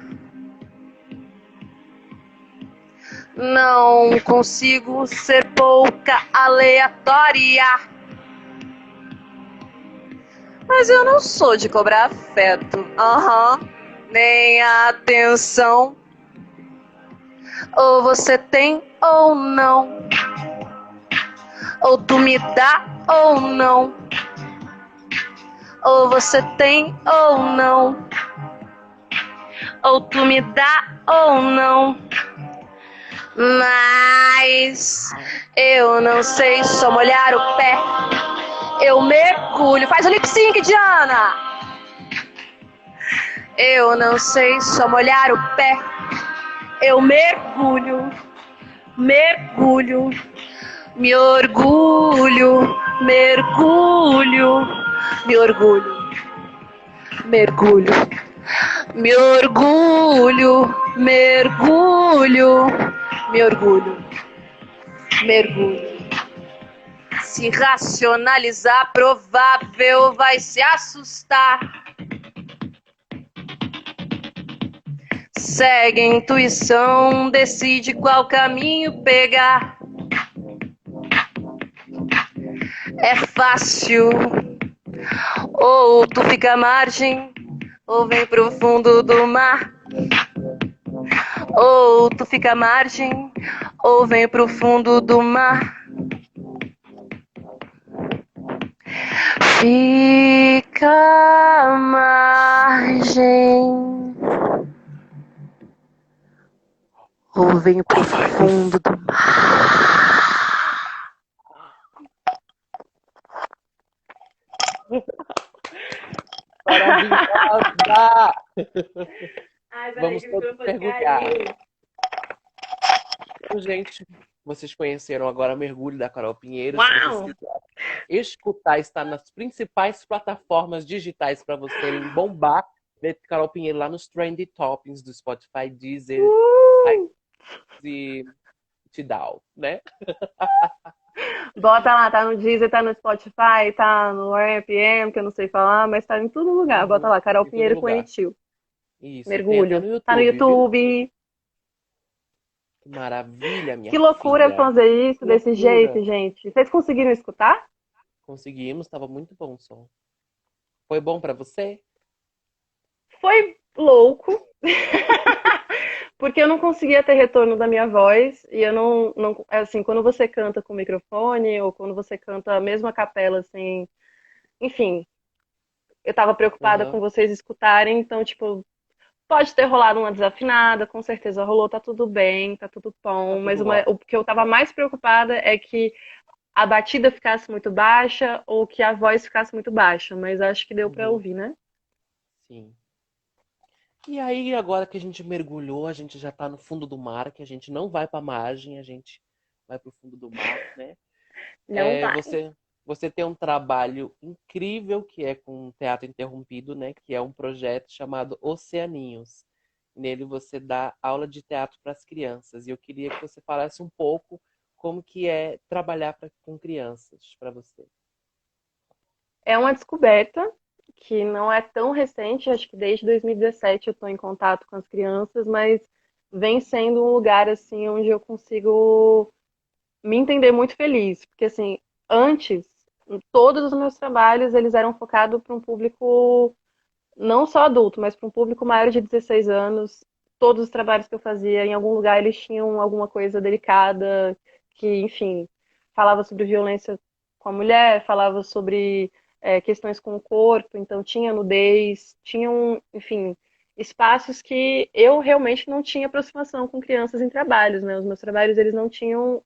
Não consigo ser pouca aleatória. Mas eu não sou de cobrar afeto, nem atenção. Ou você tem ou não. Ou tu me dá ou não. Ou você tem ou não. Ou tu me dá ou não. Mas eu não sei só molhar o pé. Eu mergulho. Faz o lip sync, Diana. Eu não sei só molhar o pé. Eu mergulho, mergulho. Me orgulho, mergulho. Me orgulho, mergulho. Me orgulho, mergulho. Me orgulho, mergulho. Se racionalizar, provável vai se assustar. Segue a intuição, decide qual caminho pegar. É fácil, ou tu fica à margem, ou vem pro fundo do mar. Ou tu fica à margem, ou vem pro fundo do mar. Fica à margem, ou vem pro fundo do mar. Maravilhosa! Vamos todos mergulhar. Então, gente, vocês conheceram agora Mergulho da Carol Pinheiro. Se vocês quiserem escutar, está nas principais plataformas digitais para você bombar. Carol Pinheiro lá nos Trendy Toppings do Spotify, Deezer e Tidal, né? Bota lá, tá no Deezer, tá no Spotify, tá no RPM, que eu não sei falar, mas tá em todo lugar. Bota lá, Carol Pinheiro com Enitil. Isso, mergulho. No YouTube, tá no YouTube. Que maravilha, minha Que loucura filha. fazer isso desse jeito, gente. Vocês conseguiram escutar? Conseguimos, estava muito bom o som. Foi bom para você? Foi louco. Porque eu não conseguia ter retorno da minha voz e eu não assim, quando você canta com microfone ou quando você canta a mesma capela assim, enfim, eu tava preocupada com vocês escutarem, então tipo, pode ter rolado uma desafinada, com certeza rolou, tá tudo bem, tá tudo bom, mas o que eu tava mais preocupada é que a batida ficasse muito baixa ou que a voz ficasse muito baixa, mas acho que deu pra ouvir, né? Sim. E aí, agora que a gente mergulhou, a gente já tá no fundo do mar, que a gente não vai pra margem, a gente vai pro fundo do mar, né? Não vai. Você tem um trabalho incrível que é com Teatro Interrompido, né? Que é um projeto chamado Oceaninhos. Nele você dá aula de teatro para as crianças. E eu queria que você falasse um pouco como que é trabalhar com crianças para você. É uma descoberta que não é tão recente, acho que desde 2017 eu estou em contato com as crianças, mas vem sendo um lugar assim onde eu consigo me entender muito feliz, porque assim, antes todos os meus trabalhos eles eram focados para um público não só adulto, mas para um público maior de 16 anos. Todos os trabalhos que eu fazia, em algum lugar eles tinham alguma coisa delicada, que, enfim, falava sobre violência com a mulher, falava sobre questões com o corpo, então tinha nudez, tinham, enfim, espaços que eu realmente não tinha aproximação com crianças em trabalhos, né? Os meus trabalhos, eles não tinham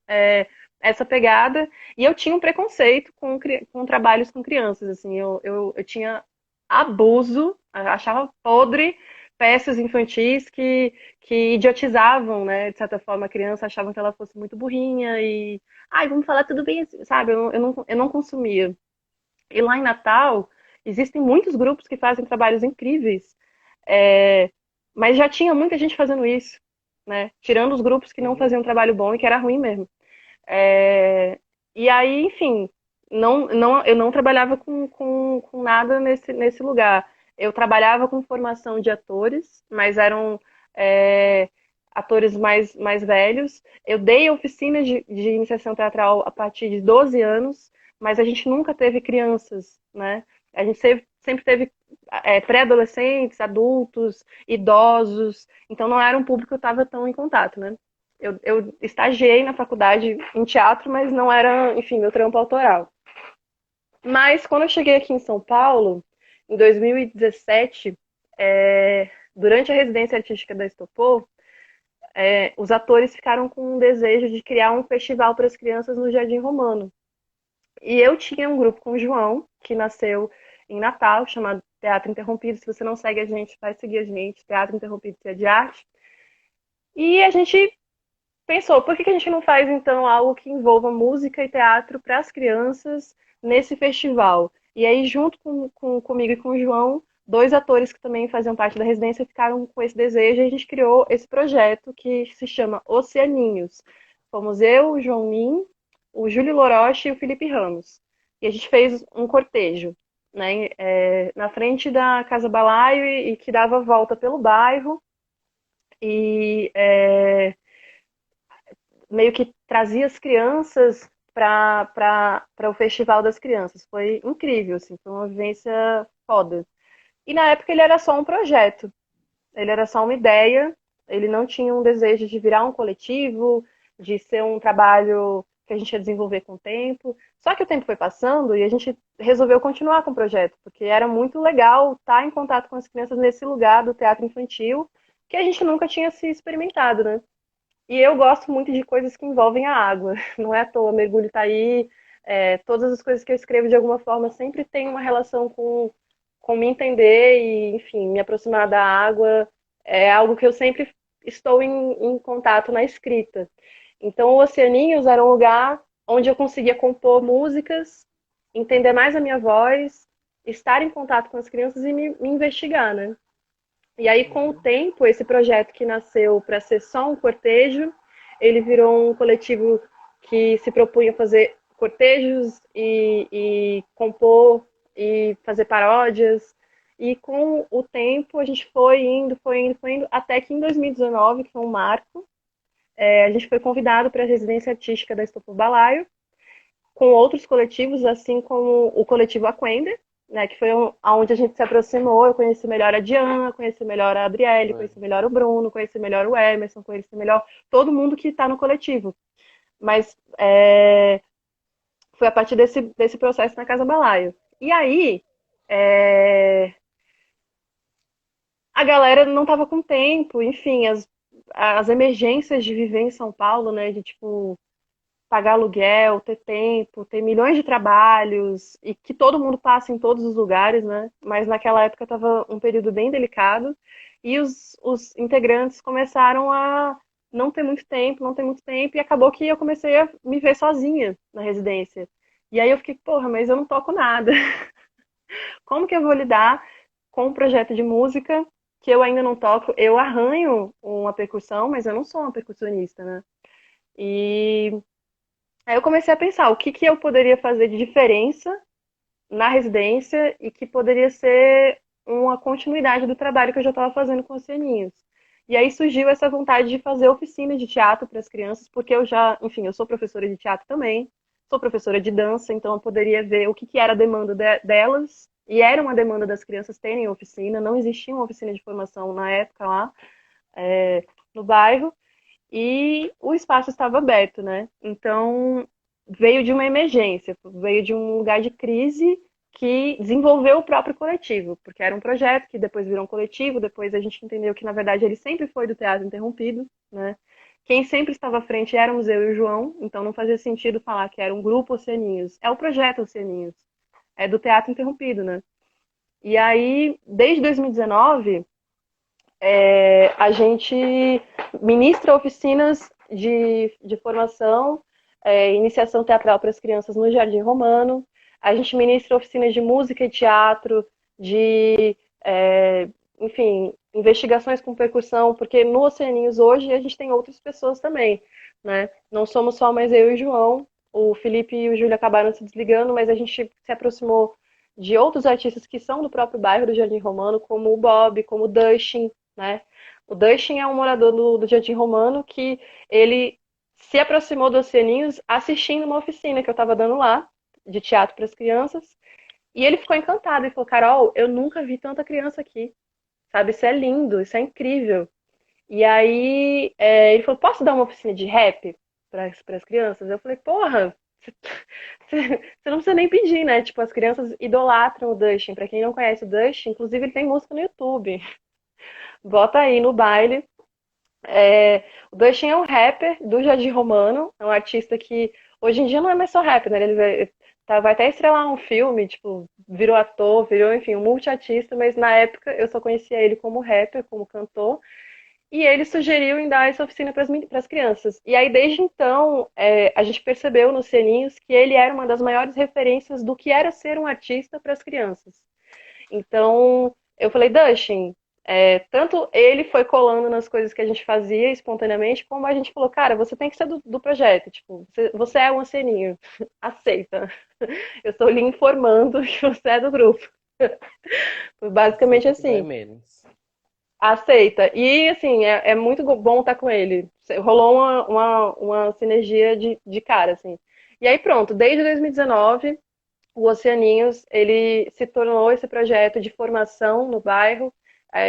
essa pegada, e eu tinha um preconceito com trabalhos com crianças, assim, eu tinha abuso, achava podre peças infantis que idiotizavam, né, de certa forma, a criança, achavam que ela fosse muito burrinha e, ai, vamos falar tudo bem, assim, sabe, eu não consumia. E lá em Natal, existem muitos grupos que fazem trabalhos incríveis, é, mas já tinha muita gente fazendo isso, né? Tirando os grupos que não Uhum. faziam um trabalho bom e que era ruim mesmo. É, e aí, enfim, eu não trabalhava com nada nesse lugar. Eu trabalhava com formação de atores, mas eram é, atores mais velhos. Eu dei oficinas de iniciação teatral a partir de 12 anos, mas a gente nunca teve crianças, né? A gente sempre teve pré-adolescentes, adultos, idosos, então não era um público que eu estava tão em contato, né? Eu estagiei na faculdade em teatro, mas não era, enfim, meu trampo autoral. Mas quando eu cheguei aqui em São Paulo, em 2017, durante a residência artística da Estopor, os atores ficaram com um desejo de criar um festival para as crianças no Jardim Romano. E eu tinha um grupo com o João, que nasceu em Natal, chamado Teatro Interrompido. Se você não segue a gente, vai seguir a gente, Teatro Interrompido Cia de Arte. E a gente pensou, por que a gente não faz então algo que envolva música e teatro para as crianças nesse festival? E aí, junto comigo e com o João, dois atores que também faziam parte da residência ficaram com esse desejo e a gente criou esse projeto que se chama Oceaninhos. Fomos eu, o João Min, o Júlio Loroche e o Felipe Ramos. E a gente fez um cortejo, né, na frente da Casa Balaio e que dava a volta pelo bairro. E meio que trazia as crianças para o Festival das Crianças. Foi incrível, assim, foi uma vivência foda. E na época ele era só um projeto, ele era só uma ideia, ele não tinha um desejo de virar um coletivo, de ser um trabalho que a gente ia desenvolver com o tempo. Só que o tempo foi passando e a gente resolveu continuar com o projeto, porque era muito legal estar em contato com as crianças nesse lugar do teatro infantil, que a gente nunca tinha se experimentado, né? E eu gosto muito de coisas que envolvem a água. Não é à toa, mergulho tá aí. Todas as coisas que eu escrevo de alguma forma sempre tem uma relação com me entender e, enfim, me aproximar da água. É algo que eu sempre estou em contato na escrita. Então, o Oceaninhos era um lugar onde eu conseguia compor músicas, entender mais a minha voz, estar em contato com as crianças e me investigar, né? E aí, com o Uhum. tempo, esse projeto que nasceu para ser só um cortejo, ele virou um coletivo que se propunha fazer cortejos e compor e fazer paródias. E com o tempo, a gente foi indo, até que em 2019, que foi um marco, a gente foi convidado para a residência artística da Estopor Balaio, com outros coletivos, assim como o coletivo Aquender, né, que foi onde a gente se aproximou. Eu conheci melhor a Diana, conheci melhor a Adriele, Foi. conheci melhor o Bruno, conheci melhor o Emerson, conheci melhor todo mundo que está no coletivo. Mas foi a partir desse processo na Casa Balaio. E aí, é, a galera não estava com tempo, enfim, as emergências de viver em São Paulo, né, de tipo pagar aluguel, ter tempo, ter milhões de trabalhos e que todo mundo passa em todos os lugares, né? Mas naquela época estava um período bem delicado e os integrantes começaram a não ter muito tempo, não ter muito tempo, e acabou que eu comecei a me ver sozinha na residência. E aí eu fiquei, porra, mas eu não toco nada. Como que eu vou lidar com um projeto de música que eu ainda não toco? Eu arranho uma percussão, mas eu não sou uma percussionista, né? E aí eu comecei a pensar o que eu poderia fazer de diferença na residência e que poderia ser uma continuidade do trabalho que eu já estava fazendo com os Oceaninhos. E aí surgiu essa vontade de fazer oficinas de teatro para as crianças, porque eu já, enfim, eu sou professora de teatro também, sou professora de dança, então eu poderia ver o que era a demanda delas, e era uma demanda das crianças terem oficina, não existia uma oficina de formação na época lá, no bairro, e o espaço estava aberto, né? Então veio de uma emergência, veio de um lugar de crise que desenvolveu o próprio coletivo, porque era um projeto que depois virou um coletivo, depois a gente entendeu que, na verdade, ele sempre foi do Teatro Interrompido, né? Quem sempre estava à frente éramos eu e o João, então não fazia sentido falar que era um grupo Oceaninhos. É o projeto Oceaninhos, é do Teatro Interrompido, né? E aí, desde 2019, a gente ministra oficinas de formação, iniciação teatral para as crianças no Jardim Romano. A gente ministra oficinas de música e teatro, de, enfim, investigações com percussão, porque no Oceaninhos hoje a gente tem outras pessoas também, né? Não somos só mais eu e o João. O Felipe e o Júlio acabaram se desligando, mas a gente se aproximou de outros artistas que são do próprio bairro do Jardim Romano, como o Bob, como o Dustin, né? O Dustin é um morador do Jardim Romano que ele se aproximou do Oceaninhos assistindo uma oficina que eu estava dando lá, de teatro para as crianças, e ele ficou encantado e falou: Carol, eu nunca vi tanta criança aqui, sabe? Isso é lindo, isso é incrível. E aí ele falou: posso dar uma oficina de rap para as crianças? Eu falei: porra, você não precisa nem pedir, né? Tipo, as crianças idolatram o Dustin. Para quem não conhece o Dustin, inclusive ele tem música no YouTube. Bota aí no baile. O Dustin é um rapper do Jardim Romano, é um artista que hoje em dia não é mais só rapper, né? Ele vai até estrelar um filme, tipo, virou ator, virou, enfim, um multiartista, mas na época eu só conhecia ele como rapper, como cantor, e ele sugeriu em dar essa oficina para as crianças. E aí, desde então, a gente percebeu nos Ceninhos que ele era uma das maiores referências do que era ser um artista para as crianças. Então, eu falei: Dustin, tanto ele foi colando nas coisas que a gente fazia espontaneamente, como a gente falou: cara, você tem que ser do projeto, tipo, você é um oceaninho, aceita. Eu estou lhe informando que você é do grupo. Foi basicamente Aceita que dói assim, menos. aceita. E assim, é muito bom estar com ele. Rolou uma sinergia de cara, assim. E aí pronto, desde 2019 o Oceaninhos, ele se tornou esse projeto de formação no bairro.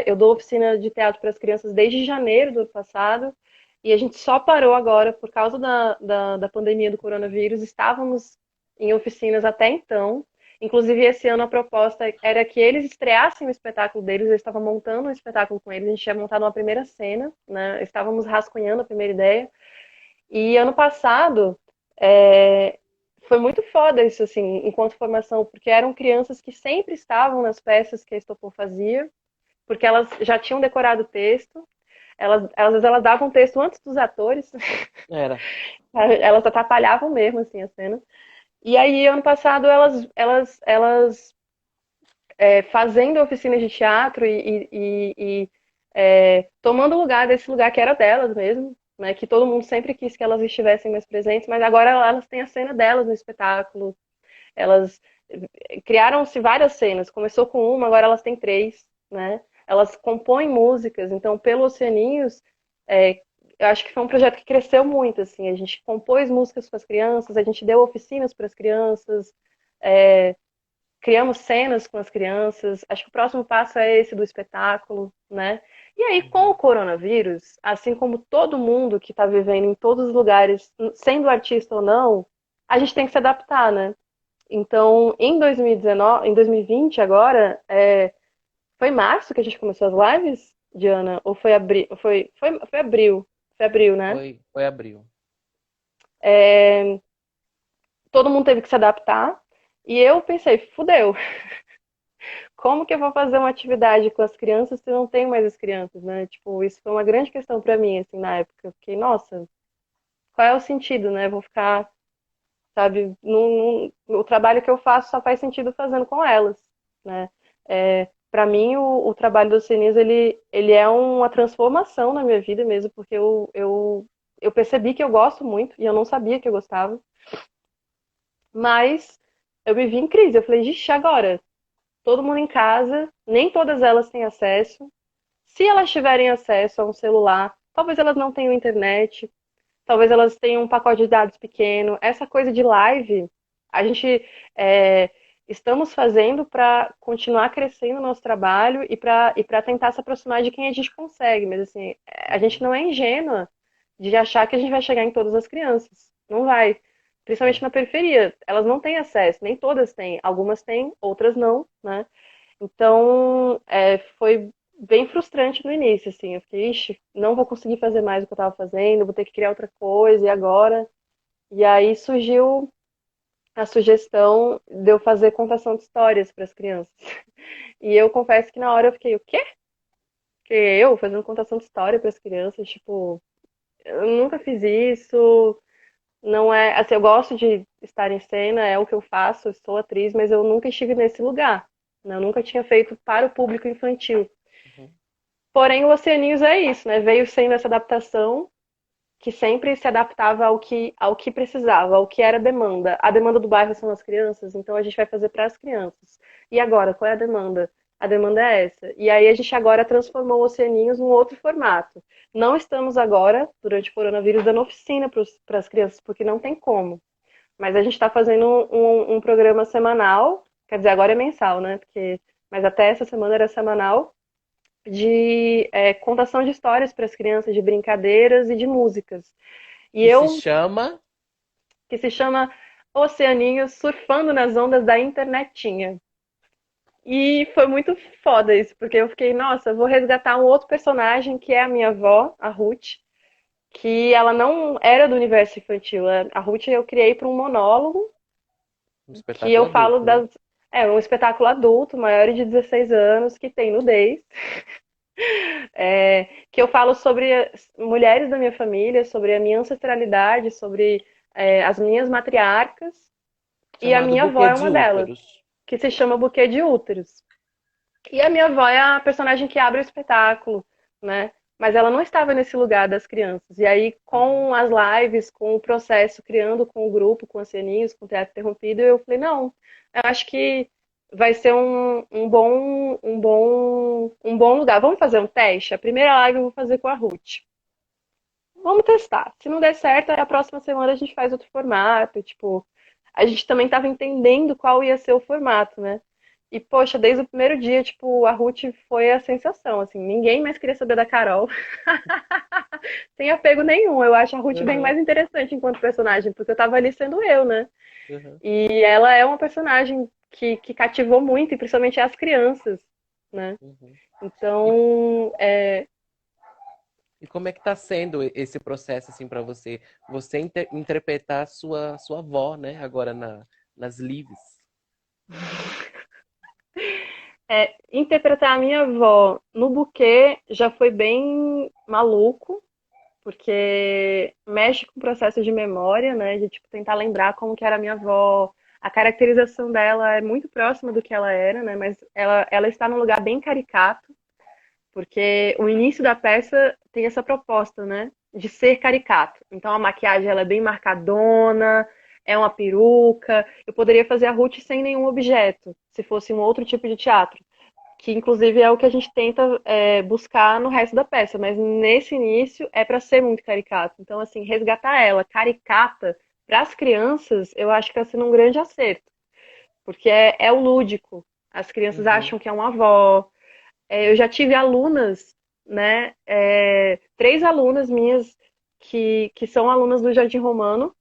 Eu dou oficina de teatro para as crianças desde janeiro do ano passado, e a gente só parou agora por causa da pandemia do coronavírus. Estávamos em oficinas até então. Inclusive, esse ano a proposta era que eles estreassem o espetáculo deles. Eu estava montando um espetáculo com eles, a gente tinha montado uma primeira cena, né? Estávamos rascunhando a primeira ideia. E ano passado, é, foi muito foda isso, assim, enquanto formação, porque eram crianças que sempre estavam nas peças que a Estopor fazia, porque elas já tinham decorado o texto, às vezes elas davam o texto antes dos atores, Era. elas atrapalhavam mesmo, assim, a cena. E aí, ano passado, elas fazendo oficinas de teatro e tomando lugar desse lugar que era delas mesmo, né? Que todo mundo sempre quis que elas estivessem mais presentes, mas agora elas têm a cena delas no espetáculo. Elas criaram-se várias cenas. Começou com uma, agora elas têm três, né? Elas compõem músicas, então pelo Oceaninhos, eu acho que foi um projeto que cresceu muito, assim. A gente compôs músicas para as crianças, a gente deu oficinas para as crianças, é, criamos cenas com as crianças. Acho que o próximo passo é esse do espetáculo, né? E aí, com o coronavírus, assim como todo mundo que está vivendo em todos os lugares, sendo artista ou não, a gente tem que se adaptar, né? Então, em 2019, em 2020 agora, foi março que a gente começou as lives, Diana? Ou foi abril? Foi abril. Foi abril, né? Foi abril. Todo mundo teve que se adaptar. E eu pensei: fudeu, como que eu vou fazer uma atividade com as crianças se não tenho mais as crianças, né? Tipo, isso foi uma grande questão pra mim, assim, na época. Eu fiquei: nossa, qual é o sentido, né? Eu vou ficar, sabe, o trabalho que eu faço só faz sentido fazendo com elas, né? Para mim, o trabalho do Cinis, ele é uma transformação na minha vida mesmo, porque eu percebi que eu gosto muito, e eu não sabia que eu gostava, mas eu me vi em crise. Eu falei: ixi, agora, todo mundo em casa, nem todas elas têm acesso. Se elas tiverem acesso a um celular, talvez elas não tenham internet, talvez elas tenham um pacote de dados pequeno. Essa coisa de live, a gente estamos fazendo para continuar crescendo o nosso trabalho e para tentar se aproximar de quem a gente consegue. Mas assim, a gente não é ingênua de achar que a gente vai chegar em todas as crianças. Não vai. principalmente na periferia. Elas não têm acesso, nem todas têm. Algumas têm, outras não, né? Então, foi bem frustrante no início, assim. Eu fiquei, ixi, não vou conseguir fazer mais o que eu estava fazendo, vou ter que criar outra coisa, e agora? E aí surgiu a sugestão de eu fazer contação de histórias para as crianças. E eu confesso que na hora eu fiquei, o quê? Que eu fazendo contação de história para as crianças, tipo, eu nunca fiz isso, não é, assim, eu gosto de estar em cena, é o que eu faço, eu sou atriz, mas eu nunca estive nesse lugar, né? Eu nunca tinha feito para o público infantil. Uhum. Porém, o Oceaninhos é isso, né? Veio sendo essa adaptação que sempre se adaptava ao que precisava, ao que era demanda. A demanda do bairro são as crianças, então a gente vai fazer para as crianças. E agora, qual é a demanda? A demanda é essa. E aí a gente agora transformou o Oceaninhos num outro formato. Não estamos agora, durante o coronavírus, dando oficina para as crianças, porque não tem como. Mas a gente está fazendo um programa semanal, quer dizer, agora é mensal, né? Mas até essa semana era semanal, de contação de histórias para as crianças, de brincadeiras e de músicas. E Que se eu, chama. que se chama Oceaninho Surfando nas Ondas da Internetinha. E foi muito foda isso, porque eu fiquei, nossa, eu vou resgatar um outro personagem que é a minha avó, a Ruth, que ela não era do universo infantil. A Ruth eu criei para um monólogo Um que eu espetáculo falo adulto, né? das. É um espetáculo adulto, maior de 16 anos, que tem nudez. Que eu falo sobre as mulheres da minha família, sobre a minha ancestralidade, sobre as minhas matriarcas, e a Chamado minha avó Buquê é de uma delas, Úteros. que se chama Buquê de Úteros. E a minha avó é a personagem que abre o espetáculo, né? Mas ela não estava nesse lugar das crianças. E aí, Uhum. com as lives, com o processo, criando com o grupo, com os ceninhos, com o Teatro Interrompido, eu falei, não, eu acho que vai ser um bom lugar. Vamos fazer um teste? A primeira live eu vou fazer com a Ruth. Vamos testar. Se não der certo, aí a próxima semana a gente faz outro formato. Tipo, a gente também estava entendendo qual ia ser o formato, né? E, poxa, desde o primeiro dia, tipo, a Ruth foi a sensação, assim, ninguém mais queria saber da Carol. Sem apego nenhum. Eu acho a Ruth bem Uhum. mais interessante enquanto personagem, porque eu tava ali sendo eu, né? Uhum. E ela é uma personagem que cativou muito, e principalmente as crianças, né? Uhum. E, Então, e como é que tá sendo esse processo, assim, para você? Você interpretar a sua avó, né? Agora nas lives. interpretar a minha avó no buquê já foi bem maluco, porque mexe com o processo de memória, né? De tipo, tentar lembrar como que era a minha avó. A caracterização dela é muito próxima do que ela era, né? Mas ela está num lugar bem caricato, porque o início da peça tem essa proposta, né? De ser caricato. Então a maquiagem ela é bem marcadona, é uma peruca. Eu poderia fazer a Ruth sem nenhum objeto, se fosse um outro tipo de teatro, que inclusive é o que a gente tenta buscar no resto da peça, mas nesse início é para ser muito caricato. Então, assim, resgatar ela caricata para as crianças, eu acho que está sendo um grande acerto, porque é o lúdico. As crianças Uhum. acham que é uma avó. Eu já tive alunas, né? Três alunas minhas que são alunas do Jardim Romano,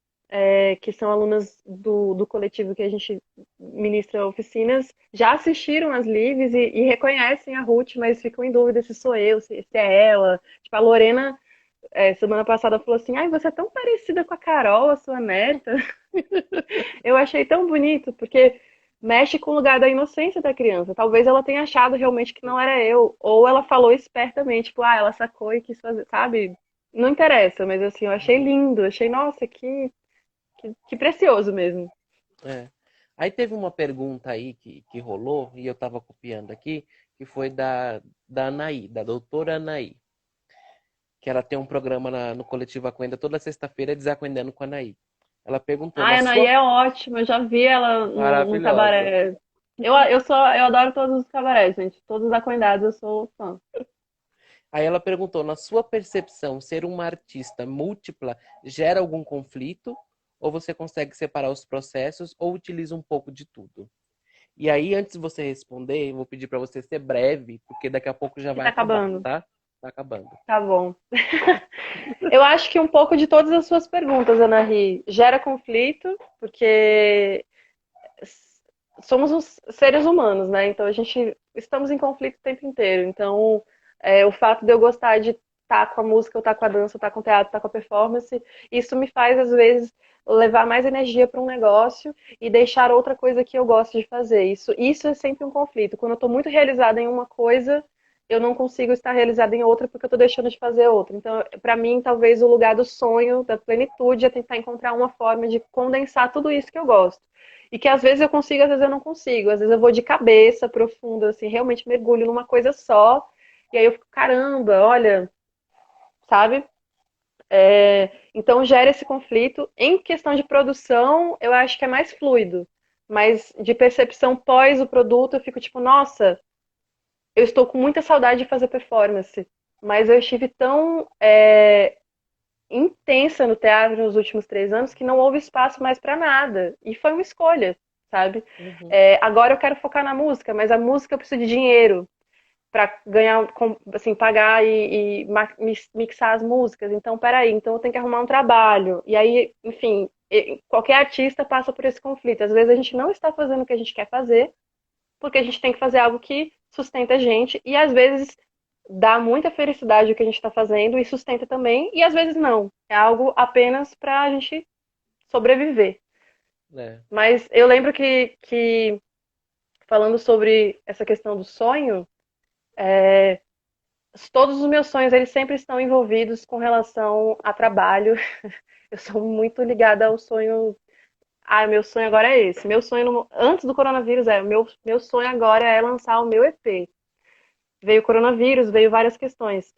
que são alunas do coletivo que a gente ministra oficinas, já assistiram as lives e reconhecem a Ruth, mas ficam em dúvida se sou eu, se é ela. Tipo, a Lorena, semana passada, falou assim: Ai, você é tão parecida com a Carol, a sua neta. Eu achei tão bonito, porque mexe com o lugar da inocência da criança. Talvez ela tenha achado realmente que não era eu, ou ela falou espertamente, tipo, ela sacou e quis fazer, sabe? Não interessa, mas assim, eu achei Uhum. lindo, achei, nossa, que precioso mesmo. É. Aí teve uma pergunta aí que rolou, e eu estava copiando aqui, que foi da Anaí, da doutora Anaí, que ela tem um programa no Coletivo Aquenda toda sexta-feira, Desacuendando com a Anaí. Ela perguntou, Ai, na a Anaí sua... é ótima, eu já vi ela num Maravilhosa. cabaré. Eu adoro todos os cabarés, gente. Todos os acuendados eu sou fã. Aí ela perguntou, na sua percepção, ser uma artista múltipla gera algum conflito? Ou você consegue separar os processos ou utiliza um pouco de tudo? E aí, antes de você responder, eu vou pedir para você ser breve, porque daqui a pouco já Que vai tá acabar, acabando. tá? Tá acabando. Tá bom. Eu acho que um pouco de todas as suas perguntas, Ana Ri, gera conflito, porque somos os seres humanos, né? Então a gente estamos em conflito o tempo inteiro. Então, o fato de eu gostar de estar com a música, ou estar com a dança, ou estar com o teatro, estar com a performance, isso me faz às vezes levar mais energia para um negócio e deixar outra coisa que eu gosto de fazer. Isso é sempre um conflito. Quando eu estou muito realizada em uma coisa, eu não consigo estar realizada em outra porque eu estou deixando de fazer outra. Então, para mim, talvez o lugar do sonho, da plenitude, é tentar encontrar uma forma de condensar tudo isso que eu gosto. E que às vezes eu consigo, às vezes eu não consigo. Às vezes eu vou de cabeça profunda, assim, realmente mergulho numa coisa só. E aí eu fico, caramba, olha, sabe? Então gera esse conflito. Em questão de produção, eu acho que é mais fluido. Mas de percepção pós o produto, eu fico tipo, nossa, eu estou com muita saudade de fazer performance. Mas eu estive tão intensa no teatro nos últimos 3 anos que não houve espaço mais para nada. E foi uma escolha, sabe? Uhum. Agora eu quero focar na música, mas a música eu preciso de dinheiro para ganhar, assim, pagar e mixar as músicas. Então, peraí, então eu tenho que arrumar um trabalho. E aí, enfim, qualquer artista passa por esse conflito. Às vezes a gente não está fazendo o que a gente quer fazer, porque a gente tem que fazer algo que sustenta a gente, e às vezes dá muita felicidade o que a gente está fazendo e sustenta também, e às vezes não. É algo apenas para a gente sobreviver. É. Mas eu lembro que, falando sobre essa questão do sonho, todos os meus sonhos eles sempre estão envolvidos com relação a trabalho. Eu sou muito ligada ao sonho. Ah, meu sonho agora é esse. Meu sonho antes do coronavírus meu sonho agora é lançar o meu EP. Veio o coronavírus, veio várias questões.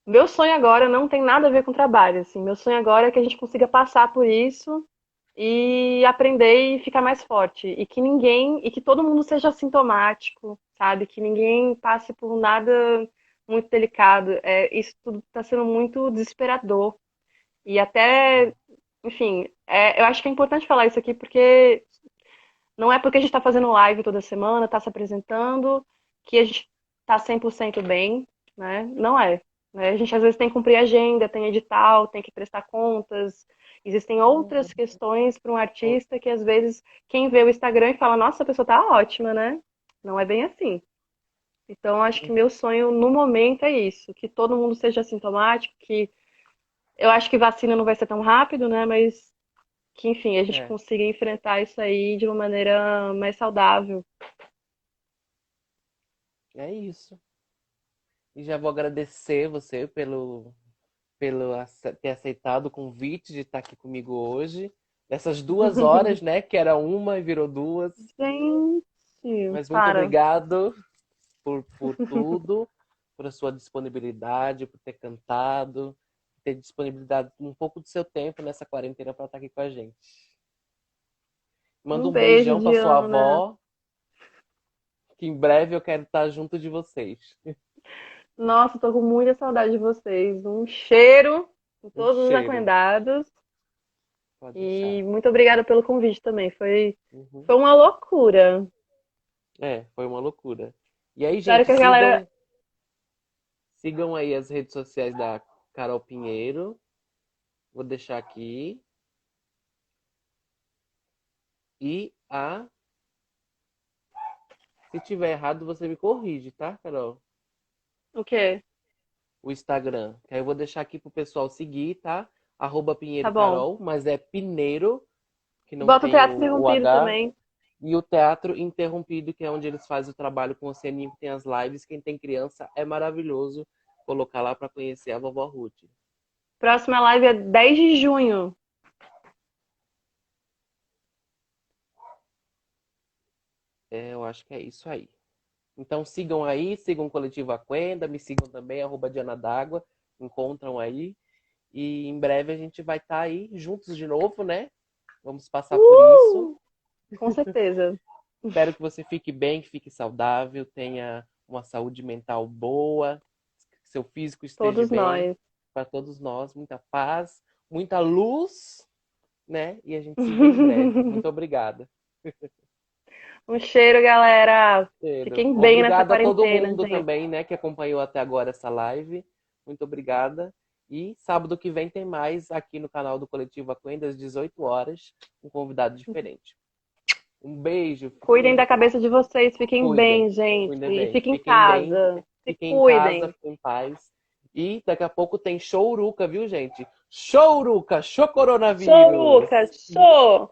Meu sonho agora não tem nada a ver com trabalho, assim. Meu sonho agora é que a gente consiga passar por isso e aprender e ficar mais forte. E que todo mundo seja assintomático, sabe? Que ninguém passe por nada muito delicado. Isso tudo está sendo muito desesperador. E até, enfim, eu acho que é importante falar isso aqui porque não é porque a gente está fazendo live toda semana, está se apresentando, que a gente está 100% bem, né? Não é. Né? A gente às vezes tem que cumprir agenda, tem edital, tem que prestar contas. Existem outras Uhum. questões para um artista que às vezes quem vê o Instagram e fala, nossa, a pessoa tá ótima, né? Não é bem assim. Então, acho que meu sonho no momento é isso, que todo mundo seja assintomático, que eu acho que vacina não vai ser tão rápido, né? Mas que, enfim, a gente É, consiga enfrentar isso aí de uma maneira mais saudável. é isso. E já vou agradecer você ter aceitado o convite de estar aqui comigo hoje. Dessas 2 horas, né? Que era uma e virou duas. Gente, Mas muito para. obrigado por tudo, por a sua disponibilidade, por ter cantado, por ter disponibilidade um pouco do seu tempo nessa quarentena para estar aqui com a gente. Manda Um um beijo, beijão para sua Diana. avó, que em breve eu quero estar junto de vocês. Nossa, tô com muita saudade de vocês. Um cheiro em Um todos os cheiro, aquendados. pode E deixar. muito obrigada pelo convite também. Uhum. Foi uma loucura. Foi uma loucura. E aí, Espero gente, que a galera. sigam aí as redes sociais da Carol Pinheiro. Vou deixar aqui. E se tiver errado, você me corrige, tá, Carol? O quê? O Instagram. Que aí eu vou deixar aqui pro pessoal seguir, tá? Arroba Pinheiro Tá bom. Carol, mas é Pineiro, que não Bota o tem teatro o interrompido H. também. E o Teatro Interrompido, que é onde eles fazem o trabalho com o Oceaninho, que tem as lives. Quem tem criança é maravilhoso colocar lá para conhecer a vovó Ruth. Próxima live é 10 de junho. Eu acho que é isso aí. Então sigam aí, sigam o Coletivo Aquenda, me sigam também, arroba Diana d'Água, encontram aí. E em breve a gente vai estar aí juntos de novo, né? Vamos passar por isso. Uh! Com certeza. Espero que você fique bem, que fique saudável, tenha uma saúde mental boa, que seu físico esteja Todos bem. nós. Para todos nós, muita paz, muita luz, né? E a gente se vê em breve. Muito obrigada. Um cheiro, galera. Cheiro. Fiquem bem nessa Obrigado a todo quarentena, mundo gente. também, né, que acompanhou até agora essa live. Muito obrigada. E sábado que vem tem mais aqui no canal do Coletivo Aquenda, às 18 horas, um convidado diferente. Um beijo, Cuidem da cabeça de vocês, fiquem cuidem, bem, gente. cuidem E bem, fiquem em fiquem bem, casa. Se fiquem em casa, cuidem. fiquem em paz. E daqui a pouco tem showruca, viu, gente? Showruca, show Sou coronavírus. Lucas, sou!